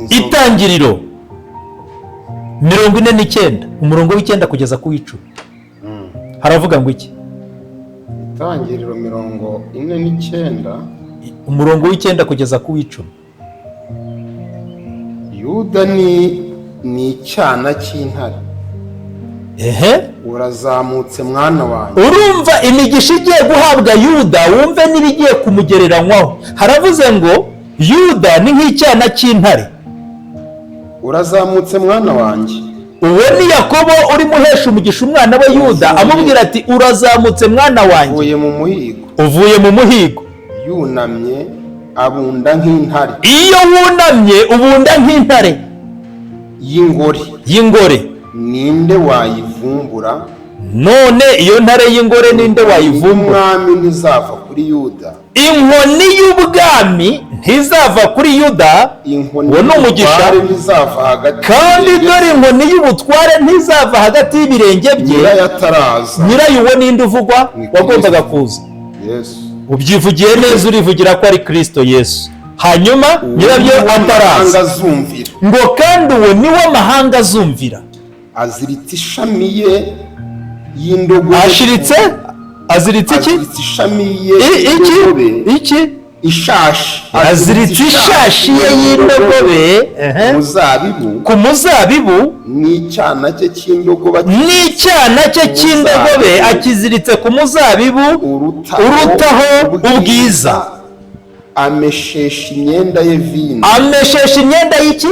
B: Itangiriro 49 umurongo w'9 kugeza ku 10 haravuga ngo iki?
A: Itangiriro 49
B: umurongo w'9 kugeza ku 10.
A: Yuda ni icyana cy'intare. Urazamutse mwana wanjye.
B: Urumva imigisha igiye guhabwa Yuda, wumve n'ibigiye kumugereranywaho. Haravuze ngo Yuda ni nk'icyana cy'intare.
A: Urazamutse mwana wanjye.
B: Uwo ni Yakobo uri muhesha umugisha umwana we Yuda, amubwira ati urazamutse mwana wanjye. Uvuye mu muhigo.
A: Yunamye abunda nk'intare.
B: Iyo wunamye ubunda nk'intare y'ingore.
A: Ninde wayivumbura?
B: None iyo ntare y'ingore ninde wayivumbura?
A: Umwami ntizava kuri Yuda.
B: Inkoni y'ubwami ntizava kuri Yuda. Uwo ni umugisha. Kandi dore inkoni y'ubutware ntizava hagati y'ibirenge bye. Nyirayo uwo ninde uvugwa? Wagombaga kuza.
A: Yesu.
B: Ubyivugiye neza, urivugira ko ari Kristo Yesu. Hanyuma nyirabyo ataraza ngo kandi uwo ni wo amahanga azumvira.
A: Aziritse ishami ye y'indogobe.
B: Aziritse iki?
A: Ishami ye y'indogobe.
B: Iki?
A: Ishashi.
B: Aziritse ishashi ye y'indogobe ku muzabibu. N'icyana cye cy'indogobe akiziritse ku muzabibu urutaho ubwiza.
A: Ameshesha imyenda ye vino.
B: Ameshesha imyenda y'iki?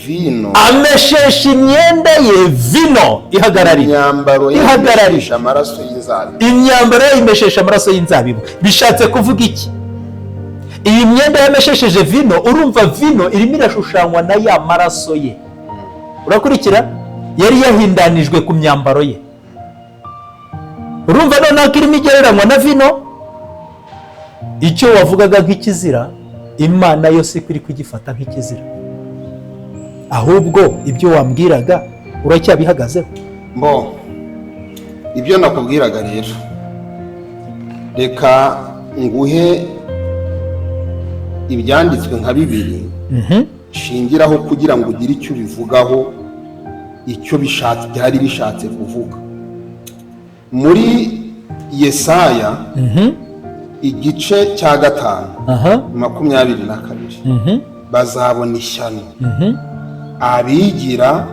A: Vino.
B: Ameshesha imyenda ye vino. Ihagarariye.
A: Imyambaro amaraso y'inzabibu.
B: Imyambaro yimeshesha amaraso y'inzabibu. Bishatse kuvuga iki? Iyi myenda yameshesheje vino, urumva vino irimo irashushanywa na ya maraso ye. Urakurikira? Yari yahindanijwe ku myambaro ye. Urumva noneho ko irimo igereranywa na vino. Icyo wavugaga nk'ikizira, Imana yose iri kugifata nk'ikizira. Ahubwo ibyo wambwiraga uracyabihagazeho.
A: Ibyo nakubwiraga rero, reka nguhe ibyanditswe nka bibiri shingiraho kugira ngo ugire icyo bivugaho, icyo byari bishatse kuvuga. Muri Yesaya igice cya 5:22 bazabona ishyano abigira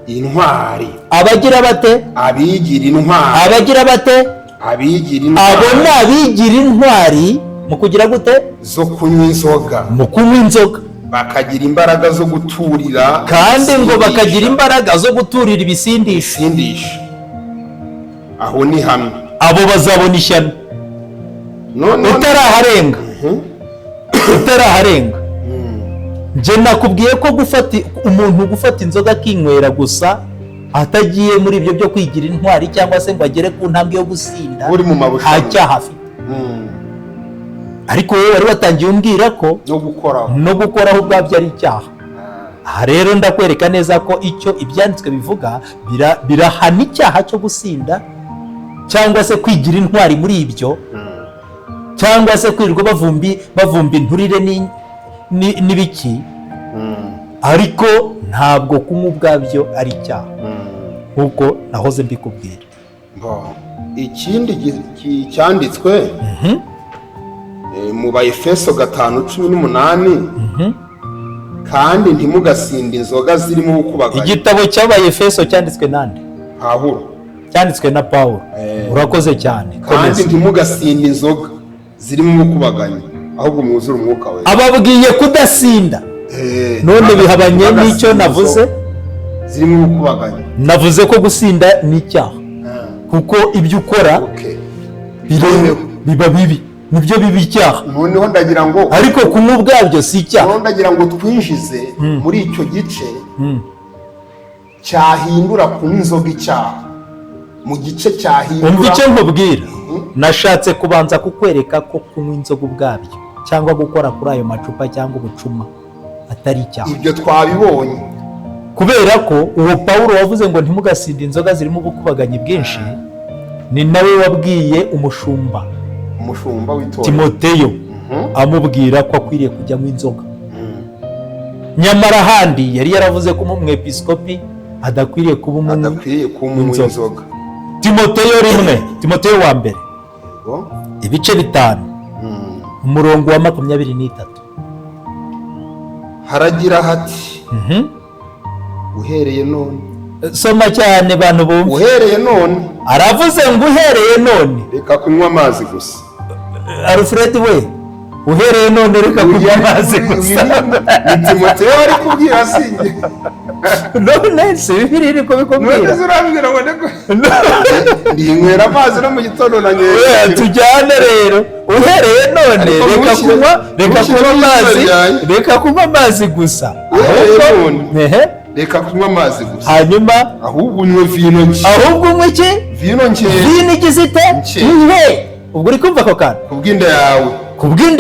A: intwari.
B: Abagira bate?
A: Abigira intwari.
B: Abagira bate?
A: Abigira intwari.
B: Abo ni abigira intwari mu kugira gute?
A: Zo kunywa inzoga.
B: Mu kunywa inzoga.
A: Bakagira imbaraga zo guturira.
B: Kandi ngo bakagira imbaraga zo guturira ibisindisha.
A: Aho ni hamwe.
B: Abo bazabona ishyano. Utaraharenga. Nje nakubwiye ko gufata inzoga akinywera gusa atagiye muri ibyo byo kwigira intwari cyangwa se ngo agere ku ntambwe yo gusinda, nta cyaha afite. Ariko wowe wari watangiye umbwira ko no gukoraho ubwabyo ari icyaha. Aha rero ndakwereka neza ko icyo ibyanditswe bivuga birahana icyaha cyo gusinda cyangwa se kwigira intwari muri ibyo, cyangwa se kwirirwa bavumba inturire n'ibiki. Ariko ntabwo kunywa ubwabyo ari icyaha nk'uko nahoze mbikubwira.
A: ikindi cyanditswe mu Baefeso 5:18 kandi ntimugasinde inzoga zirimo gukubaganya.
B: Igitabo cy'Abaefeso cyanditswe nande?
A: Pawulo.
B: Cyanditswe na Pawulo. Urakoze cyane.
A: Kandi ntimugasinde inzoga zirimo gukubaganya, ahubwo mwuzure umwuka we.
B: Ababwiye kudasinda. None bihabanye n'icyo navuze
A: zirimo gukubaganya.
B: Navuze ko gusinda ni icyaha. Kuko ibyo ukora biba bibi, nibyo bibi icyaha.
A: Noneho ndagira ngo
B: ariko kunywa ubwabyo si icyaha.
A: Noneho ndagira ngo twinjize muri icyo gice cyahindura kunywa inzoga icyaha, mu gice cyahindura.
B: Umva icyo nkubwira, nashatse kubanza kukwereka ko kunywa inzoga ubwabyo cyangwa gukora kuri ayo macupa cyangwa ubucuma atari icyaha.
A: Ibyo twabibonye
B: kubera ko uwo Pawulo wavuze ngo ntimugasinde inzoga zirimo ubukubaganyi bwinshi, ni nawe wabwiye umushumba
A: w'itorero
B: Timoteyo amubwira ko akwiriye kujyamo inzoga. Nyamara ahandi yari yaravuze ko umwepiskopi adakwiriye kuba umunywa inzoga. Timoteyo wa mbere ibice 5 umurongo wa 23
A: haragira hati uhereye none.
B: Soma cyane bantu bumva.
A: Uhereye none.
B: Aravuze ngo uhereye none
A: reka kunywa amazi gusa.
B: Alfred we uhereye none reka kunywa amazi gusa.
A: Ni Timoteyo ari kubwira singe.
B: None se Bibiliya iri kubikubwira.
A: None zirambwira ngo ndinywera amazi no mu gitondo na nyere.
B: Tujyane rero. Uhereye none reka kunywa amazi gusa.
A: Reka kunywa amazi gusa.
B: Hanyuma
A: ahubwo unywe vino nshya.
B: Ahubwo unywe iki?
A: Vino nshya.
B: Vino igizite? Ihe. Ubwo uri kumva ko kandi? Kubw'inda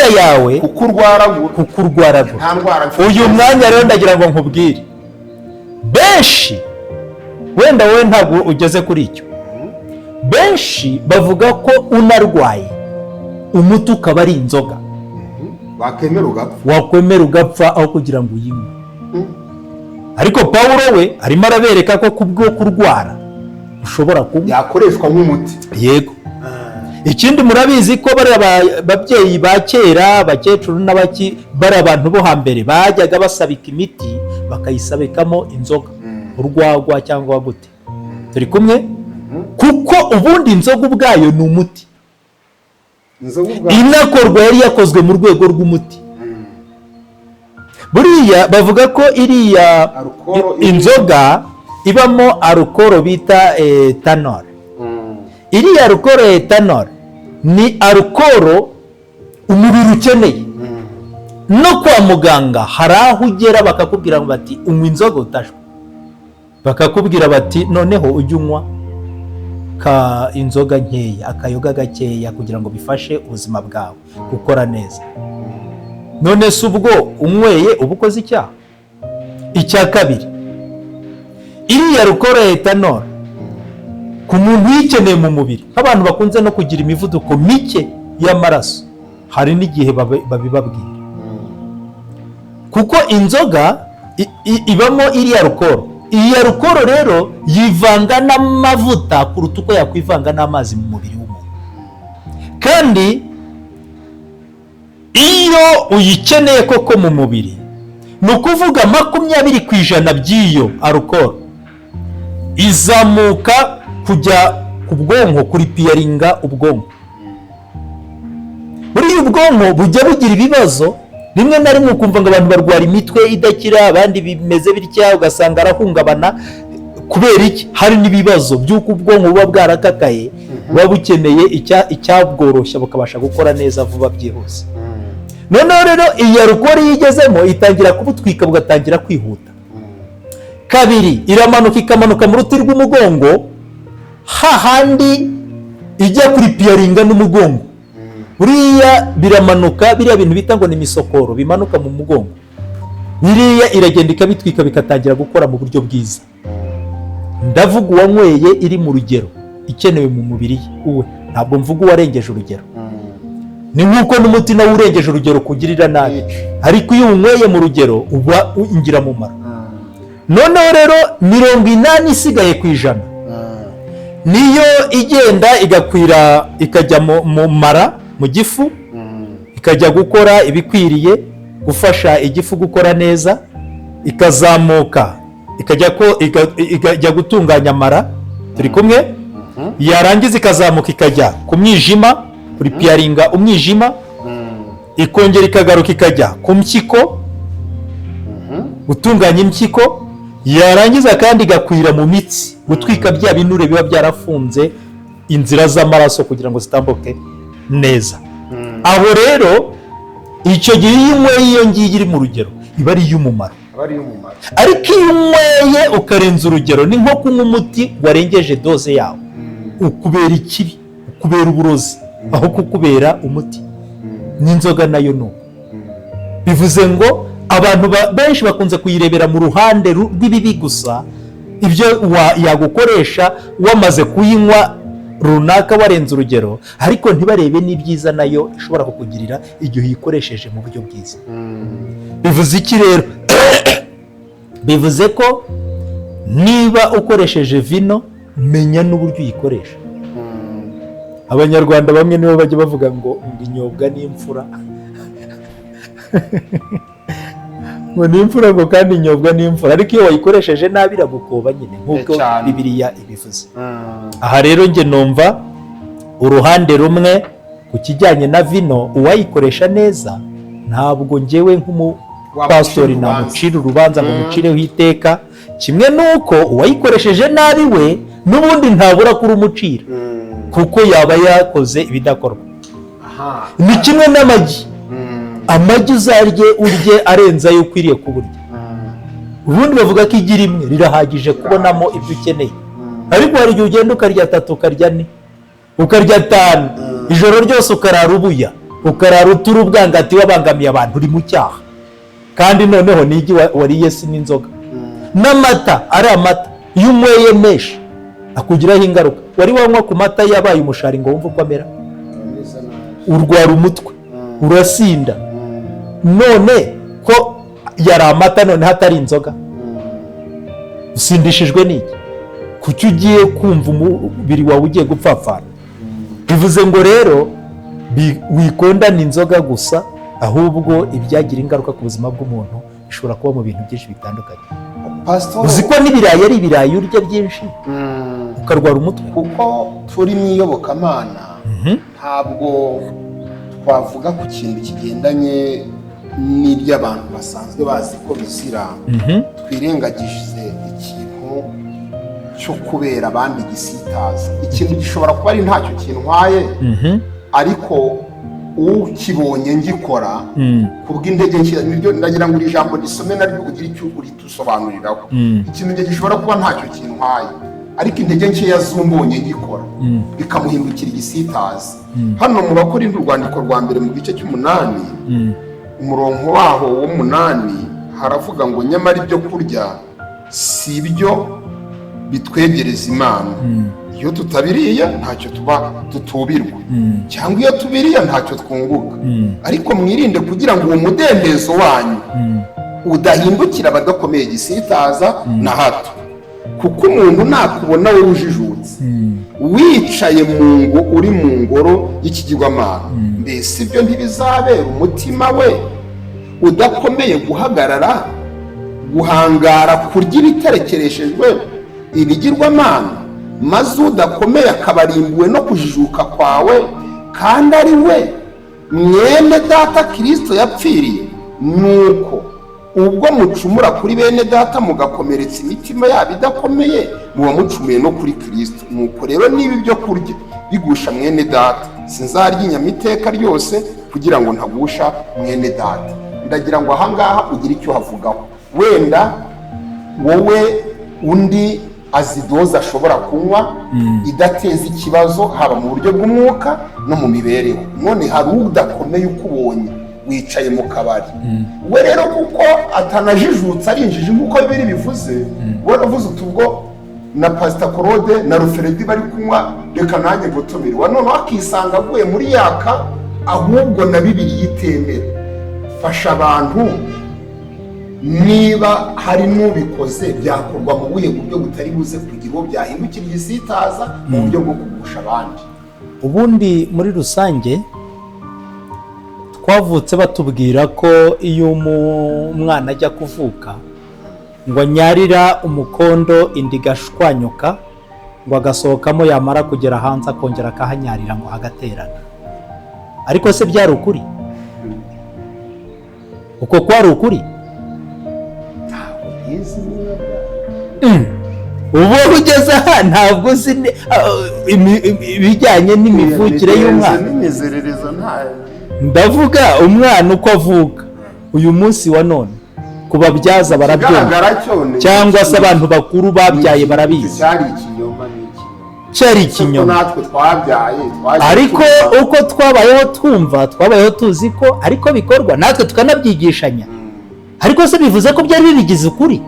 B: yawe. Kukurwaragura.
A: Nta ndwara.
B: Uyu mwanya rero ndagira ngo nkubwire. Benshi wenda wowe ntabwo ugeze kuri icyo. Benshi bavuga ko unarwaye umuti ukaba ari inzoga. Wakwemera ugapfa aho kugira ngo uyinywe. Ariko Pawulo we arimo arabereka ko kubwo kurwara ushobora kunywa,
A: yakoreshwa nk'umuti.
B: Yego. Ikindi murabizi ko bari ababyeyi ba kera, abakecuru n'abaki, bari abantu bo hambere bajyaga basabika imiti bakayisabikamo inzoga, urwagwa cyangwa gute. Turi kumwe? Kuko ubundi inzoga ubwayo ni umuti. Inakorwa yari yakozwe mu rwego rw'umuti. Buriya bavuga ko iriya inzoga ibamo alukoro bita etanol. Iriya alukoro etanol ni alukoro umubiri ukeneye. No kwa muganga hari aho ugera bakakubwira bati unywa inzoga utashwe. Bakakubwira bati noneho ujye unywa ka inzoga nkeya, akayoga gakeya kugira ngo bifashe ubuzima bwawe gukora neza. None se ubwo unyweye uba ukoze icyaha. Icya kabiri, iriya alukoro etanol ku muntu uyikeneye mu mubiri, nk'abantu bakunze no kugira imivuduko mike y'amaraso, hari n'igihe babibabwira. Kuko inzoga ibamo iriya alukoro. Iyi alukoro rero yivanga n'amavuta kuruta uko yakwivanga n'amazi mu mubiri w'umuntu. Kandi iyo uyikeneye koko mu mubiri, ni ukuvuga 20% by'iyo alukoro izamuka kujya ku bwonko, kuri piyaringa ubwonko. Buriya ubwonko bujya bugira ibibazo, rimwe na rimwe ukumva ngo abantu barwara imitwe idakira, abandi bimeze bitya, ugasanga arahungabana. Kubera iki? Hari n'ibibazo by'uko ubwonko buba bwarakakaye, buba bukeneye icyabworoshya bukabasha gukora neza vuba byihuse. Noneho rero iyi alukoro yigezemo itangira kubutwika bugatangira kwihuta. Kabiri, iramanuka ikamanuka mu ruti rw'umugongo, hahandi ijya kuri piyaringa n'umugongo. Buriya biramanuka, biriya bintu bita ngo ni misokoro bimanuka mu mugongo, biriya iragenda ikabitwika bikatangira gukora mu buryo bwiza. Ndavuga uwanyweye iri mu rugero ikenewe mu mubiri uwe, ntabwo mvuga uwarengeje urugero. Ni nk'uko n'umuti nawe urengeje urugero kugirira nabi, ariko iyo unyweye mu rugero uba ingirakamaro. Noneho rero 80 isigaye ku ijana niyo igenda igakwira ikajya mu mara, mu gifu, ikajya gukora ibikwiriye gufasha igifu gukora neza, ikazamuka ikajya gutunganya amara, turi kumwe, yarangiza ikazamuka ikajya ku mwijima, puripiyaringa umwijima, ikongera ikagaruka ikajya ku mpyiko, gutunganya impyiko, yarangiza kandi igakwira mu mitsi, gutwika bya binure biba byarafunze inzira z'amaraso kugira ngo zitambuke neza. Aho rero icyo gihe iyo unyweye iyo ngiyi iri mu rugero iba ari iy'umumaro, ariko iyo unyweye ukarenza urugero ni nko kunywa umuti warengeje doze yawo, ukubera ikibi, ukubera uburozi aho kukubera umuti. N'inzoga nayo nuko bivuze ngo abantu benshi bakunze kuyirebera mu ruhande rw'ibibi gusa, ibyo yagukoresha wamaze kuyinywa runaka warenze urugero, ariko ntibarebe n'ibyiza nayo ishobora kukugirira igihe uyikoresheje mu buryo bwiza. Bivuze iki rero? Bivuze ko niba ukoresheje vino, menya n'uburyo uyikoresha. Abanyarwanda bamwe nibo bajya bavuga ngo inyobwa n'imfura ngo n'imfura, ngo kandi inyobwa n'imfura, ariko iyo wayikoresheje nabi iragukoba nyine nk'uko Bibiliya ibivuze. Aha rero njye numva uruhande rumwe ku kijyanye na vino, uwayikoresha neza ntabwo njyewe nk'umupasitori namucira urubanza ngo mucireho iteka, kimwe n'uko uwayikoresheje nabi we n'ubundi ntabura kurumucira kuko yaba yakoze ibidakorwa. Ni kimwe n'amagi, amagi uzarye urye arenze ayo ukwiriye kuburya. Ubundi bavuga ko igi rimwe rirahagije kubonamo ibyo ukeneye, ariko hari igihe ugenda ukarya 3, ukarya 4, ukarya 5, ijoro ryose ukarara ubuya, ukarara utura ubwangati wabangamiye abantu, uri mu cyaha. Kandi noneho n'igi wariye si n'inzoga. N'amata, ari amata iyo unyweye menshi akugiraho ingaruka. Wari wanywa ku mata yabaye umushari ngo wumve uko amera? Urwara umutwe, urasinda. None ko yari amata none hatari inzoga, usindishijwe n'iki? Kuki ugiye kumva umubiri wawe ugiye gupfapfana? Bivuze ngo rero wikondana inzoga gusa, ahubwo ibyagira ingaruka ku buzima bw'umuntu bishobora kuba mu bintu byinshi bitandukanye. Uzi ko n'ibirayi ari ibirayi urya byinshi ukarwara umutwe?
A: Kuko turi mu iyobokamana, ntabwo twavuga ku kintu kigendanye n'iby'abantu basanzwe bazi ko bizira, twirengagize ikintu cyo kubera abandi gisitaza. Ikintu gishobora kuba ari ntacyo kintwaye, ariko ukibonye ngikora kubw'indege nshya, nibyo ndagira ngo iri jambo risome naryo ugira icyo uritusobanuriraho. Ikintu nge gishobora kuba ntacyo kintwaye, ariko intege nkeya z'umbonye ngikora bikamuhindukira igisitaza. Hano mu Bakorinto urwandiko rwa mbere mu gice cy'8 umurongo waho w'8 haravuga ngo nyamara ibyo kurya si ibyo bitwegereza Imana. Iyo tutabiriye ntacyo tuba tutubirwa, cyangwa iyo tubiriye ntacyo twunguka. Ariko mwirinde kugira ngo uwo mudendezo wanyu udahindukira abadakomeye gisitaza na hato. Kuko umuntu nakubona wowe ujijutse wicaye uri mu ngoro y'ikigirwamana, mbese ibyo ntibizabera umutima we udakomeye guhagarara guhangara kurya ibiterekereshejwe ibigirwamana, maze udakomeye akabarimbuwe no kujijuka kwawe, kandi ari we mwene data Kristo yapfiriye. Nuko ubwo mucumura kuri bene data mugakomeretsa imitima yabo idakomeye, muba mucumuye no kuri Kristo. Nuko rero niba ibyo kurya bigusha mwene data, sinzarya inyama iteka ryose kugira ngo ntagusha mwene data. Ndagira ngo ahangaha ugire icyo havugaho. Wenda wowe undi azidoza ashobora kunywa idateza ikibazo, haba mu buryo bw'umwuka no mu mibereho. None hari udakomeye ukubonye wicaye mu kabari, we rero kuko atanajijutse ari injiji nk'uko biri bivuze, waravuze uti ubwo na Pastor Claude na Ruferedi bari kunywa, reka nanjye gutumirwa. None akisanga aguye muri yaka, ahubwo na Bibiliya itemera. Fasha abantu niba hari n'ubikoze byakorwa mu buhe buryo butari buze kugira uwo byahindukira igisitaza mu buryo bwo kugusha abandi.
B: Ubundi muri rusange twavutse batubwira ko iyo umwana ajya kuvuka ngo anyarira umukondo inda igashwanyuka ngo agasohokamo, yamara kugera hanze akongera akahanyarira ngo hagaterana. Ariko se byari ukuri? Uko kwari ukuri? Ubu ugeze aha ntabwo uzi ibijyanye n'imivukire y'umwana. Ndavuga umwana uko avuka uyu munsi wa none, ku babyaza barabyumva cyangwa se abantu bakuru babyaye barabizi. Cyari ikinyoma. Ariko uko twabayeho twumva, twabayeho tuzi ko ariko bikorwa, natwe tukanabyigishanya. Ariko se bivuze ko byari bibigize ukuri?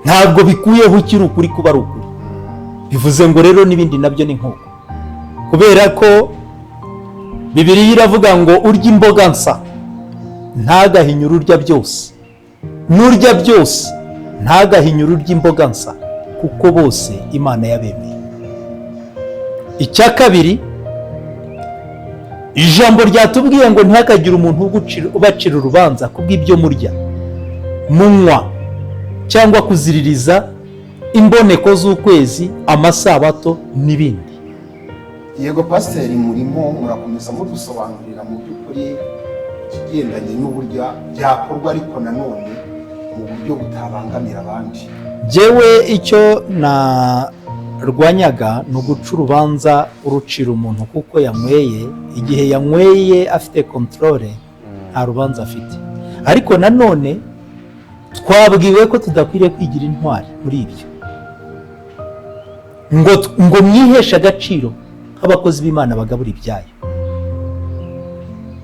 B: Ntabwo bikuyeho ukiri ukuri kuba ari ukuri. Bivuze ngo rero n'ibindi nabyo ni nk'uko, kubera ko Bibiliya iravuga ngo urya imboga nsa ntagahinyura urya byose, n'urya byose ntagahinyura urya imboga nsa, kuko bose Imana yabemeye. Icya kabiri, ijambo ryatubwiye ngo ntihakagire umuntu ubacira urubanza kubw'ibyo murya, munywa cyangwa kuziririza imboneko z'ukwezi, amasabato n'ibindi.
A: Yego pasiteri, murimo murakomeza mudusobanurira mu by'ukuri ikigendanye n'uburyo byakorwa, ariko nanone mu buryo butabangamira abandi.
B: Jewe icyo narwanyaga ni uguca urubanza urucira umuntu kuko yanyweye. Igihe yanyweye afite kontrole nta rubanza afite. Ariko nanone twabwiwe ko tudakwiriye kwigira intwari muri ibyo, ngo mwiheshe agaciro nk'abakozi b'Imana bagabura ibyayo.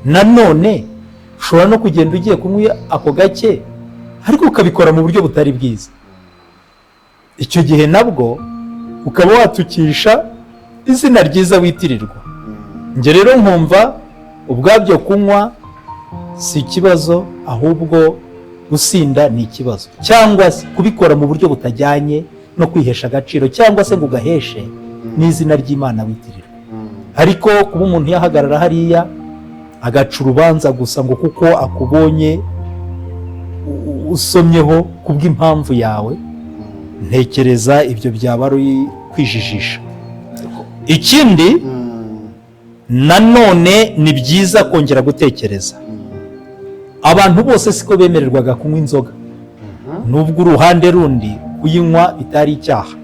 B: Nanone ushobora no kugenda ugiye kunywa ako gake ariko ukabikora mu buryo butari bwiza. Icyo gihe nabwo ukaba watukisha izina ryiza witirirwa. Nge rero nkumva ubwabyo kunywa si ikibazo, ahubwo gusinda ni ikibazo, cyangwa se kubikora mu buryo butajyanye no kwihesha agaciro, cyangwa se ngo ugaheshe n'izina ry'Imana witirirwa. Ariko kuba umuntu yahagarara hariya agaca urubanza gusa ngo kuko akubonye usomyeho kubw'impamvu yawe, ntekereza ibyo byaba ari kwijijisha. Ikindi nanone ni byiza kongera gutekereza, abantu bose siko bemererwaga kunywa inzoga, nubwo uruhande rundi kuyinywa bitari icyaha.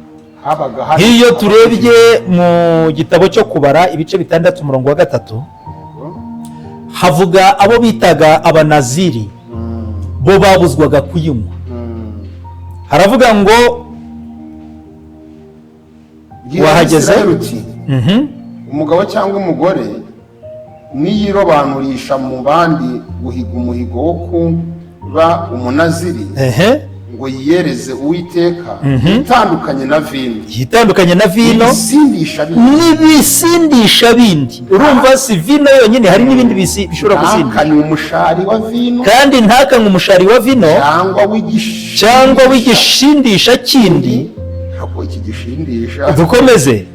B: Nk'iyo turebye mu gitabo cyo kubara ibice 6:3 havuga abo bitaga abanaziri, bo babuzwaga kuyinywa. Haravuga ngo wahageze,
A: umugabo cyangwa umugore niyirobanurisha mu bandi guhiga umuhigo wo kuba umunaziri, ngo yiyereze Uwiteka, yitandukanye na vino n'ibisindisha bindi. Urumva si vino yonyine, hari n'ibindi bishobora gusindisha. Ntakanywe umushari wa vino, kandi ntakanywe umushari wa vino cyangwa w'igishindisha kindi. Dukomeze.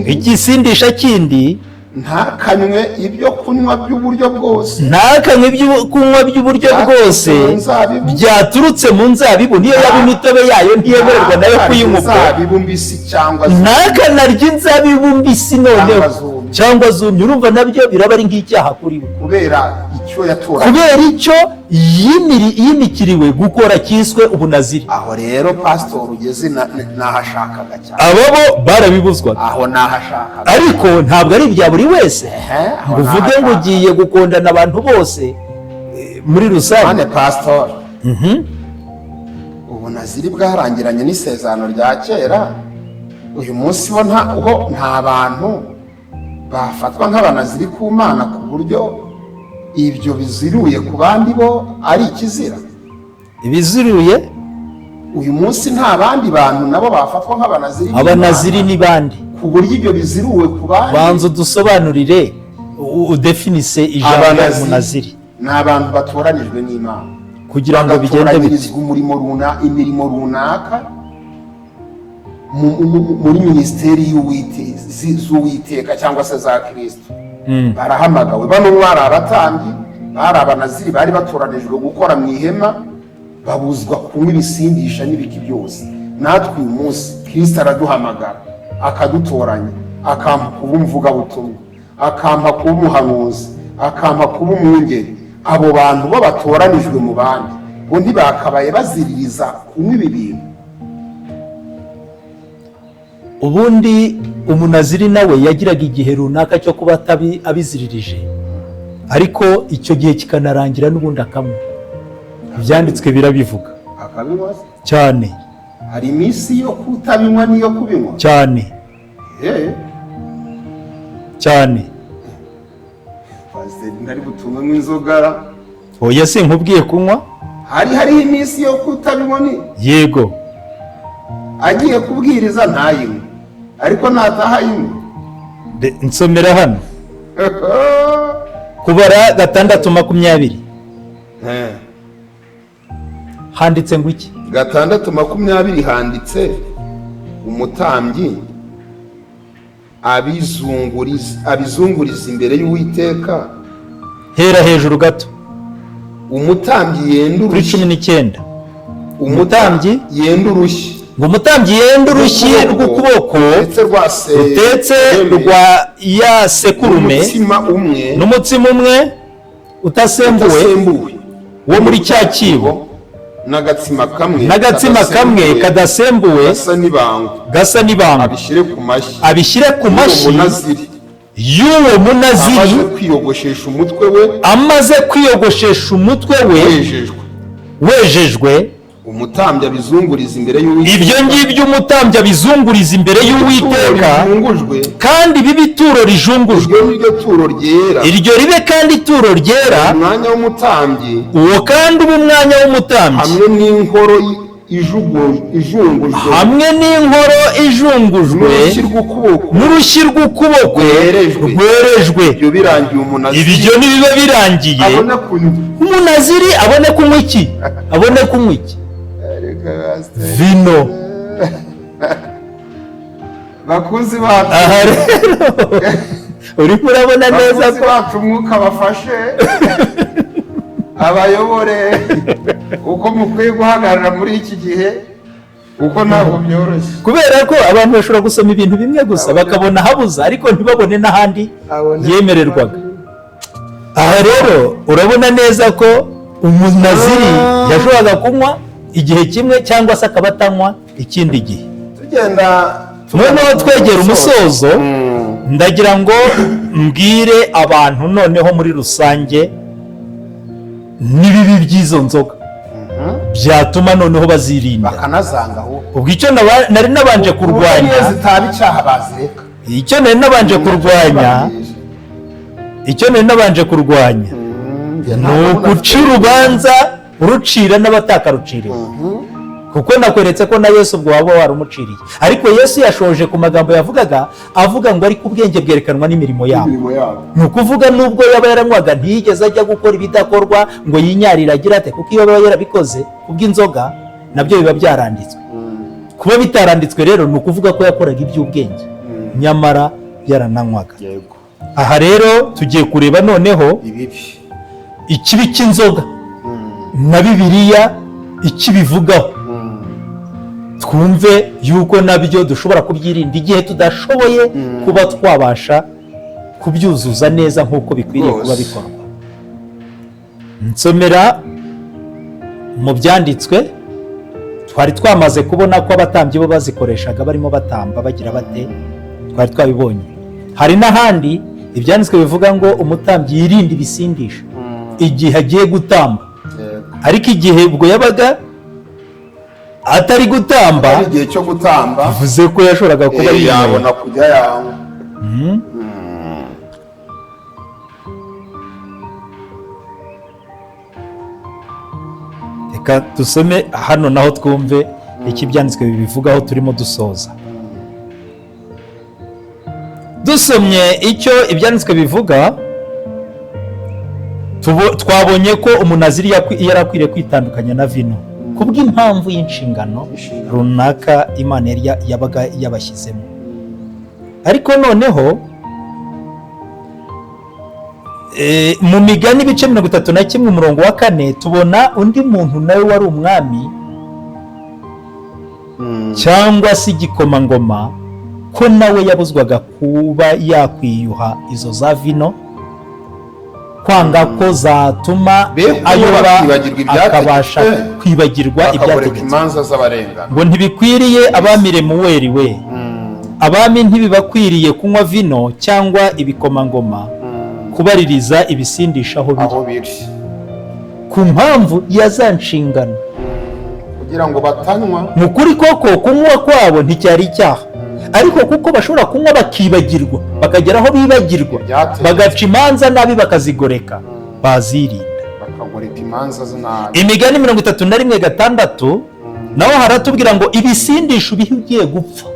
A: Igisindisha kindi ntakanywe ibyo kunywa by'uburyo bwose, byaturutse mu nzabibu, niyo yaba imitobe yayo ntiyemererwa nayo kuyinywa. Ntakanarya inzabibu mbisi noneho cyangwa zumye. Urumva nabyo biraba ari nk'icyaha kuri we, kubera icyo yimikiriwe gukora cyiswe ubunaziri. Aho rero pasitori ugeze nahashakaga cyane. Abo bo barabibuzwaga, aho nahashakaga. Ariko ntabwo ari ibya buri wese ngo uvuge ngo ugiye gukundana abantu bose muri rusange. Pasitori, ubunaziri bwarangiranye n'isezerano rya kera. Uyu munsi ho nta bantu bafatwa nk'abanaziri ku Mana, ku buryo ibyo biziruye ku bandi bo ari ikizira. Ibiziruye uyu munsi nta bandi bantu nabo bafatwa nk'abanaziri. Abanaziri ni bandi? Ku buryo ibyo biziruwe ku bandi. Banza udusobanurire, udefinise ijambo y'umunaziri. ni abantu batoranijwe n'Imana
B: kugira ngo bigende bite.
A: bagatoranyirizwa imirimo runaka muri minisiteri z'Uwiteka cyangwa se za Kristo. Barahamagawe. Bano bari abatambyi, bari abanaziri, bari batoranijwe gukora mu ihema, babuzwa kunywa ibisindisha n'ibiki byose. Natwe uyu munsi Kristo araduhamagara, akadutoranya, akampa kuba umuvugabutumwa, akampa kuba umuhanuzi, akampa kuba umwungeri. Abo bantu bo batoranijwe mu bandi, bo ntibakabaye baziririza kunywa ibi bintu.
B: Ubundi umunaziri nawe yagiraga igihe runaka cyo kuba abiziririje, ariko icyo gihe kikanarangira n'ubundi akamwe. Ibyanditswe birabivuga
A: Akabinywa
B: cyane.
A: Hari iminsi yo kutabinywa n'iyo kubinywa
B: cyane cyane.
A: Pasiteri ntari butumwe inzogara.
B: Oya sinkubwiye kunywa.
A: Hariho iminsi yo kutabinywa ni.
B: Yego.
A: Agiye kubwiriza ntayinywe, ariko nataha yinywe.
B: Nsomera hano kubara 6:20 handitse ngo iki?
A: 6:20 handitse umutambyi abizunguriza imbere y'Uwiteka.
B: Hera hejuru gato.
A: Umutambyi yenda urushyi.
B: Kuri 19.
A: Umutambyi yenda urushyi.
B: Ngo umutambyi yenda urushyi rw'ukuboko rutetse rwa ya sekurume n'umutsima umwe utasembuwe wo muri cya kibo,
A: n'agatsima
B: kamwe kadasembuwe gasa n'ibango, abishyire ku mashyi y'uwo munaziri amaze kwiyogoshesha umutwe we wejejwe.
A: Umutambyi abizunguriza imbere y'Uwiteka.
B: Ibyo ngibyo umutambyi abizunguriza imbere y'Uwiteka, kandi bibe ituro rijungujwe. Iryo ribe kandi ituro ryera.
A: Umwanya w'umutambyi.
B: Uwo kandi uba umwanya w'umutambyi. Hamwe n'inkoro ijungujwe. N'urushyi rw'ukuboko rwerejwe. Ibyo nibiba birangiye, umunaziri abone kunywa iki? Abone kunywa iki? Vino.
A: Bakunzi bacu.
B: Aha rero urimo urabona neza ko
A: bacu umwuka bafashe abayobore uko mukwiye guhagarara muri iki gihe, uko ntabwo byoroshye,
B: kubera ko abantu bashobora gusoma ibintu bimwe gusa bakabona habuza, ariko ntibabone n'ahandi yemererwaga. Aha rero urabona neza ko umunaziri yashoboraga kunywa igihe kimwe cyangwa se akaba atanywa ikindi gihe. Noneho twegera umusozo, ndagira ngo mbwire abantu noneho muri rusange n'ibibi by'izo nzoga byatuma noneho bazirinda
A: bakanazangaho.
B: Ubwo icyo nari nabanje kurwanya, icyo nari nabanje kurwanya ni uguca urubanza urucira n'abatakaruciriwe. Kuko nakweretse ko na Yesu ubwo waba warumuciriye, ariko Yesu yashoje ku magambo yavugaga, avuga ngo ariko ubwenge bwerekanwa n'imirimo yabo. Ni ukuvuga nubwo yaba yaranywaga ntiyigeze ajya gukora ibidakorwa ngo yinyarire agira ate, kuko iyo yaba yarabikoze kubw'inzoga nabyo biba byaranditswe. Kuba bitaranditswe rero ni ukuvuga ko yakoraga iby'ubwenge nyamara yarananywaga. Aha rero tugiye kureba noneho ikibi cy'inzoga na Bibiliya ikibivugaho, twumve yuko nabyo dushobora kubyirinda igihe tudashoboye kuba twabasha kubyuzuza neza nk'uko bikwiriye kuba bikorwa. Nsomera mu byanditswe, twari twamaze kubona ko abatambyi bo bazikoreshaga barimo batamba bagira bate, twari twabibonye. Hari n'ahandi ibyanditswe bivuga ngo umutambyi yirinde ibisindisha igihe agiye gutamba, ariko igihe ubwo yabaga atari gutamba,
A: igihe cyo gutamba
B: bivuze ko yashoboraga kuba
A: yabona kujya yawe.
B: Reka dusome hano naho twumve iki byanditswe bibivugaho turimo dusoza. Dusomye icyo ibyanditswe bivuga, twabonye ko umunaziri yari akwiriye kwitandukanya na vino kubw'impamvu y'inshingano runaka Imana yabaga yabashyizemo. Ariko noneho mu migani ibice 31 umurongo wa 4 tubona undi muntu nawe wari umwami cyangwa se igikomangoma ko nawe yabuzwaga kuba yakwiyuha izo za vino, kwanga ko zatuma ayoba akabasha kwibagirwa ibyategetswe, ngo ntibikwiriye abami Lemuweli we, abami ntibibakwiriye kunywa vino cyangwa ibikomangoma kubaririza ibisindisha aho biri, ku mpamvu ya za nshingano
A: kugira ngo batanywa.
B: mu kuri koko kunywa kwabo nticyari icyaha, ariko kuko bashobora kunywa bakibagirwa, bakagera aho bibagirwa, bagaca imanza nabi bakazigoreka, bazirinda
A: bakagoreka imanza z'inabi.
B: Imigani 31:6 naho haratubwira ngo ibisindisha ubihe ugiye gupfa,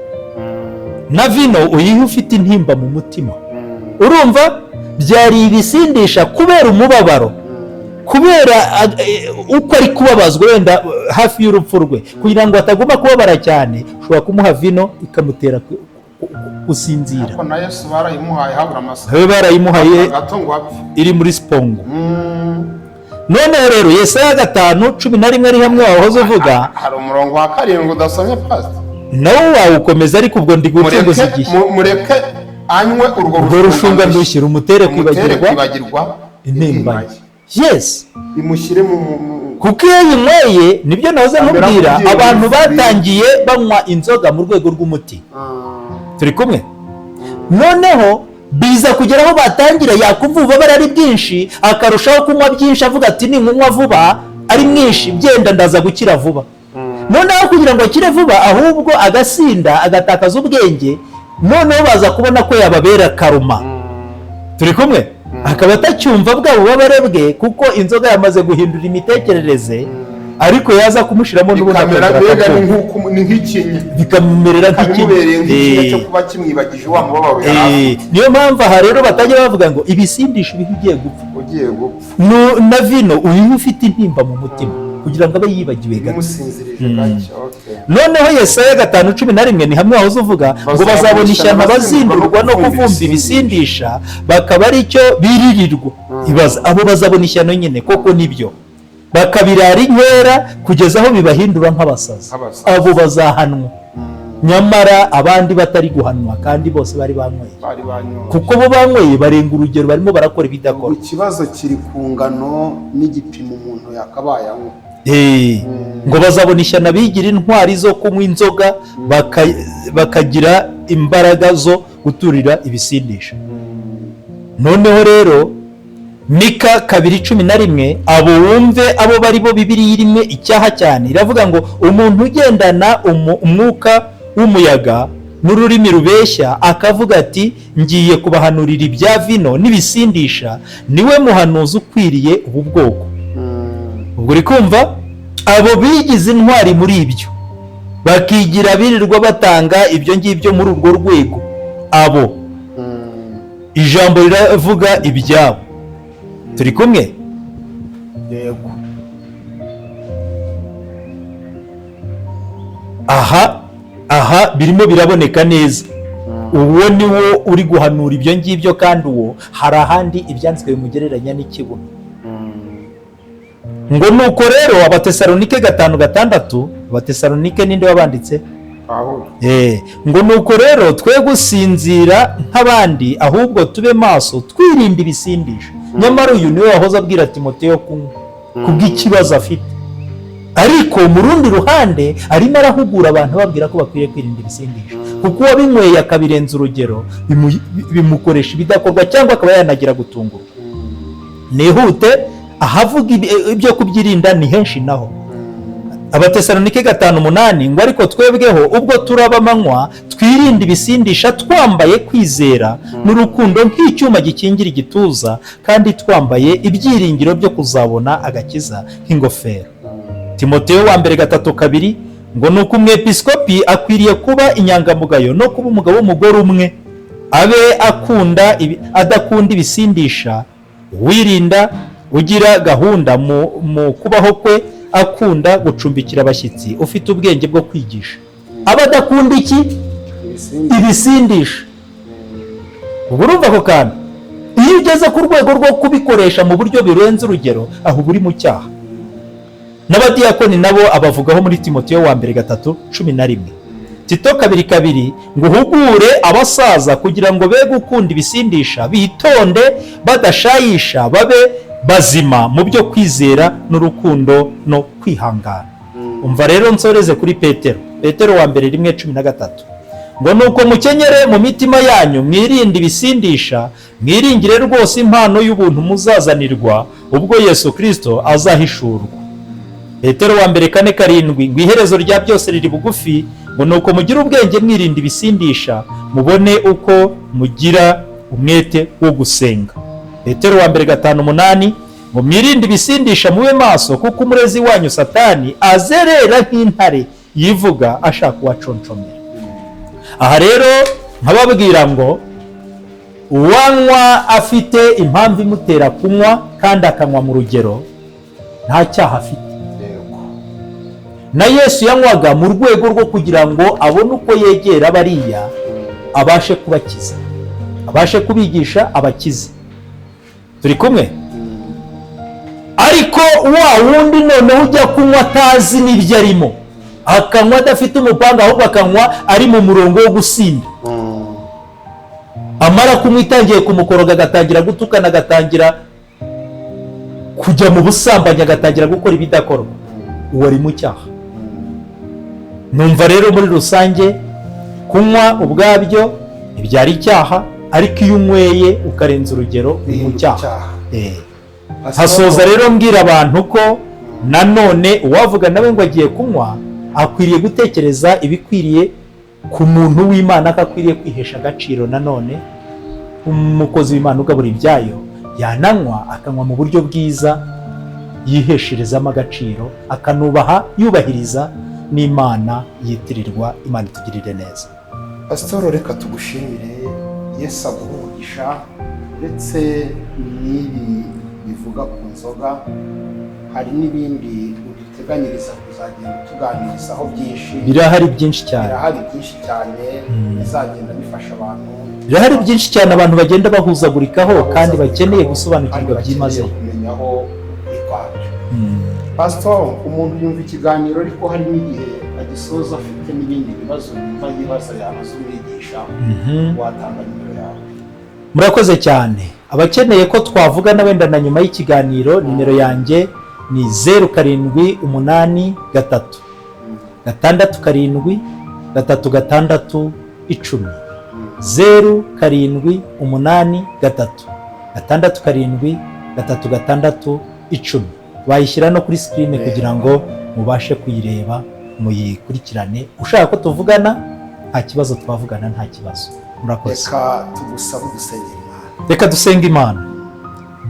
B: na vino uyihe ufite intimba mu mutima. Urumva, byari ibisindisha kubera umubabaro, kubera uko ari kubabazwa wenda hafi y'urupfu rwe, kugira ngo atagomba kubabara cyane, ushobora kumuha vino ikamutera gusinzira.
A: Ariko na Yesu barayimuhaye habura amasaha,
B: we barayimuhaye iri muri Spongo. None rero Yesaya 5:11 ari hamwe wahoze uvuga,
A: hari umurongo wa 7 udasomye pastor,
B: nawo wawukomeza, ariko ubwo ndi gutenguza igihe.
A: Mureke anywe urwo
B: rushunga ndushyira umutere kwibagirwa intimba. Yes,
A: bimushyire mu
B: kuko iyo yinyweye, nibyo nahoze nkubwira, abantu batangiye banywa inzoga mu rwego rw'umuti. Turi kumwe? Noneho biza kugera aho batangira yakumva ububabare ari bwinshi, akarushaho kunywa byinshi, avuga ati ninywa vuba ari mwinshi byenda ndaza gukira vuba. Noneho kugira ngo akire vuba, ahubwo agasinda agatakaza ubwenge, noneho baza kubona ko yababera karuma. Turi kumwe? Akaba atacyumva bwa bubabare bwe kuko inzoga yamaze guhindura imitekerereze, ariko yaza kumushiramo n'ubukamera bikamumerera nk'ikintu
A: cyo kuba kimwibagije wa mubabaro yari.
B: Niyo mpamvu aha rero batajya bavuga ngo ibisindisha ibihe ugiye gupfa, na vino uyihe ufite intimba mu mutima, kugira ngo abe yibagiwe gato. Noneho Yesaya 5:11 ni hamwe wahoze uvuga ngo bazabona ishyano bazindurwa no kuvumba ibisindisha, bakaba ari cyo biririrwa. Ibaza abo bazabona ishyano nyine koko nibyo, bakabirara inkera kugeza aho bibahindura nk'abasazi. Abo bazahanwa, nyamara abandi batari guhanwa kandi bose bari banyweye, kuko bo banyweye barenga urugero, barimo barakora ibidakorwa.
A: Ikibazo kiri ku ngano n'igipimo umuntu yakabaye anywa.
B: Ngo bazabona ishyano bigira intwari zo kunywa inzoga, bakagira imbaraga zo guturira ibisindisha. Noneho rero Mika 2:11 abo wumve abo bari bo Bibiliya irimo icyaha cyane, iravuga ngo umuntu ugendana umwuka w'umuyaga n'ururimi rubeshya akavuga ati ngiye kubahanurira ibya vino n'ibisindisha, niwe muhanuzi ukwiriye ubu bwoko. Ubwo uri kumva, abo bigize intwari muri ibyo, bakigira birirwa batanga ibyo ngibyo muri urwo rwego, abo ijambo riravuga ibyabo. Turi kumwe?
A: Yego.
B: Aha birimo biraboneka neza. Uwo ni wo uri guhanura ibyo ngibyo, kandi uwo hari ahandi ibyanditswe bimugereranya n'ikibuno. Ngo nuko rero Abatesalonike 5:6, Abatesalonike ninde wabanditse?
A: Pawulo.
B: Ngo nuko rero twe gusinzira nk'abandi, ahubwo tube maso twirinda ibisindisha. Nyamara uyu niwe wahoze abwira Timoteyo kunywa kubw'ikibazo afite, ariko mu rundi ruhande arimo arahugura abantu babwira ko bakwiriye kwirinda ibisindisha, kuko uwabinyweye akabirenza urugero bimukoresha ibidakorwa cyangwa akaba yanagira gutungurwa. Nihute ahavuga ibyo kubyirinda ni henshi naho. Abatesalonike 5:8 ngo ariko twebweho ubwo turaba amanywa twirinde ibisindisha, twambaye kwizera n'urukundo nk'icyuma gikingira igituza, kandi twambaye ibyiringiro byo kuzabona agakiza nk'ingofero. Timoteyo wa mbere 3:2 ngo nuko umwepiskopi akwiriye kuba inyangamugayo no kuba umugabo w'umugore umwe, abe adakunda ibisindisha, wirinda ugira gahunda mu kubaho kwe, akunda gucumbikira abashyitsi, ufite ubwenge bwo kwigisha, aba adakunda iki? Ibisindisha. ubu urumva ako kantu, iyo ugeze ku rwego rwo kubikoresha mu buryo birenze urugero, aho uba uri mu cyaha. N'abadiyakoni nabo abavugaho muri Timoteyo wa mbere 3:11, Tito 2:2, ngo uhugure abasaza kugira ngo be gukunda ibisindisha, bitonde badashayisha, babe bazima mu byo kwizera n'urukundo no kwihangana. Umva rero nsoreze kuri Petero wa mbere 1:13, ngo nuko mukenyere mu mitima yanyu, mwirinde ibisindisha, mwiringire rwose impano y'ubuntu muzazanirwa ubwo Yesu Kristo azahishurwa. Petero wa mbere 4:7, ngo iherezo rya byose riri bugufi, ngo nuko mugire ubwenge mwirinda ibisindisha, mubone uko mugira umwete wo gusenga. Petero wa mbere 5:8, ngo mwirinde ibisindisha, mube maso, kuko umurezi wanyu Satani azerera nk'intare yivuga ashaka uwaconshomera. Aha rero nkababwira ngo uwanywa afite impamvu imutera kunywa kandi akanywa mu rugero, nta cyaha afite. Na Yesu yanywaga mu rwego rwo kugira ngo abone uko yegera bariya, abashe kubakiza, abashe kubigisha, abakize. Turi kumwe? Ariko wa wundi noneho ujya kunywa atazi n'ibyo arimo, akanywa adafite umupanga, ahubwo akanywa ari mu murongo wo gusinda, amara kunywa itangiye kumukoroga, agatangira gutukana, agatangira kujya mu busambanyi, agatangira gukora ibidakorwa, uwo ari mu cyaha. Numva rero muri rusange kunywa ubwabyo ibyara icyaha, ariko iyo unyweye ukarenza urugero uri mu cyaha. Hasoza rero mbwira abantu ko nanone uwavuga nawe ngo agiye kunywa akwiriye gutekereza ibikwiriye ku muntu w'Imana, ko akwiriye kwihesha agaciro. Nanone umukozi w'Imana ugabura ibyayo yananywa akanywa mu buryo bwiza, yihesherezamo agaciro, akanubaha, yubahiriza n'Imana yitirirwa. Imana itugirire neza.
A: Pasitoro, reka tugushimire, Yesu aguhe umugisha. Ndetse n'ibi bivuga ku nzoga, hari n'ibindi uduteganyiriza kuzagenda tuganirizaho byinshi.
B: Birahari byinshi cyane,
A: bizagenda bifasha abantu.
B: Birahari byinshi cyane abantu bagenda bahuzagurikaho kandi bakeneye gusobanukirwa byimazeyo,
A: kumenyaho ikwabyo. Pastor, umuntu yumva ikiganiro ariko hari n'igihe agisoza afite n'ibindi bibazo yumva yibaza yabaza umwigisha, watanga nimero yawe?
B: Murakoze cyane. Abakeneye ko twavugana wenda na nyuma y'ikiganiro, nimero yanjye ni 0783 667 3610, 0783 667 3610. Bayishyira no kuri screen kugira ngo mubashe kuyireba, muyikurikirane. Ushaka ko tuvugana nta kibazo, twavugana nta kibazo. Murakoze.
A: Reka tugusabe dusenge Imana.
B: Reka dusenge Imana.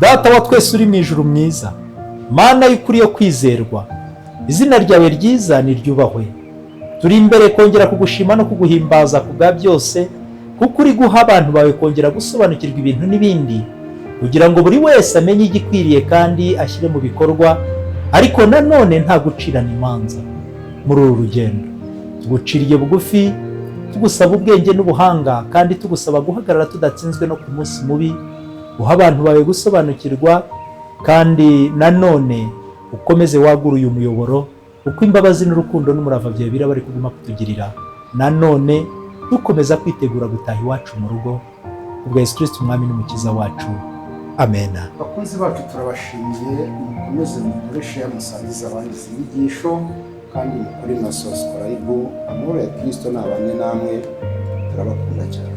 B: Data wa twese uri mu ijuru mwiza, Mana y'ukuri yo kwizerwa, izina ryawe ryiza niryubahwe. Turi imbere kongera kugushima no kuguhimbaza kubwa byose, kuko uri guha abantu bawe kongera gusobanukirwa ibintu n'ibindi, kugira ngo buri wese amenye igikwiriye kandi ashyire mu bikorwa, ariko nanone nta gucirana imanza. Muri uru rugendo tuguciriye bugufi, tugusaba ubwenge n'ubuhanga, kandi tugusaba guhagarara tudatsinzwe no ku munsi mubi, uha abantu bawe gusobanukirwa, kandi nanone ukomeze wagura uyu muyoboro, uko imbabazi n'urukundo n'umurava byawe biraba ari kuguma kutugirira. Nanone dukomeza kwitegura gutaha iwacu mu rugo, ubwa Yesu Kristo umwami n'umukiza wacu. Amena.
A: Bakunzi bacu turabashimiye, mukomeze mukoreshe amusangiza abandi inyigisho, kandi mukore na subscribe. Amahoro ya Kristo nabane namwe, turabakunda cyane.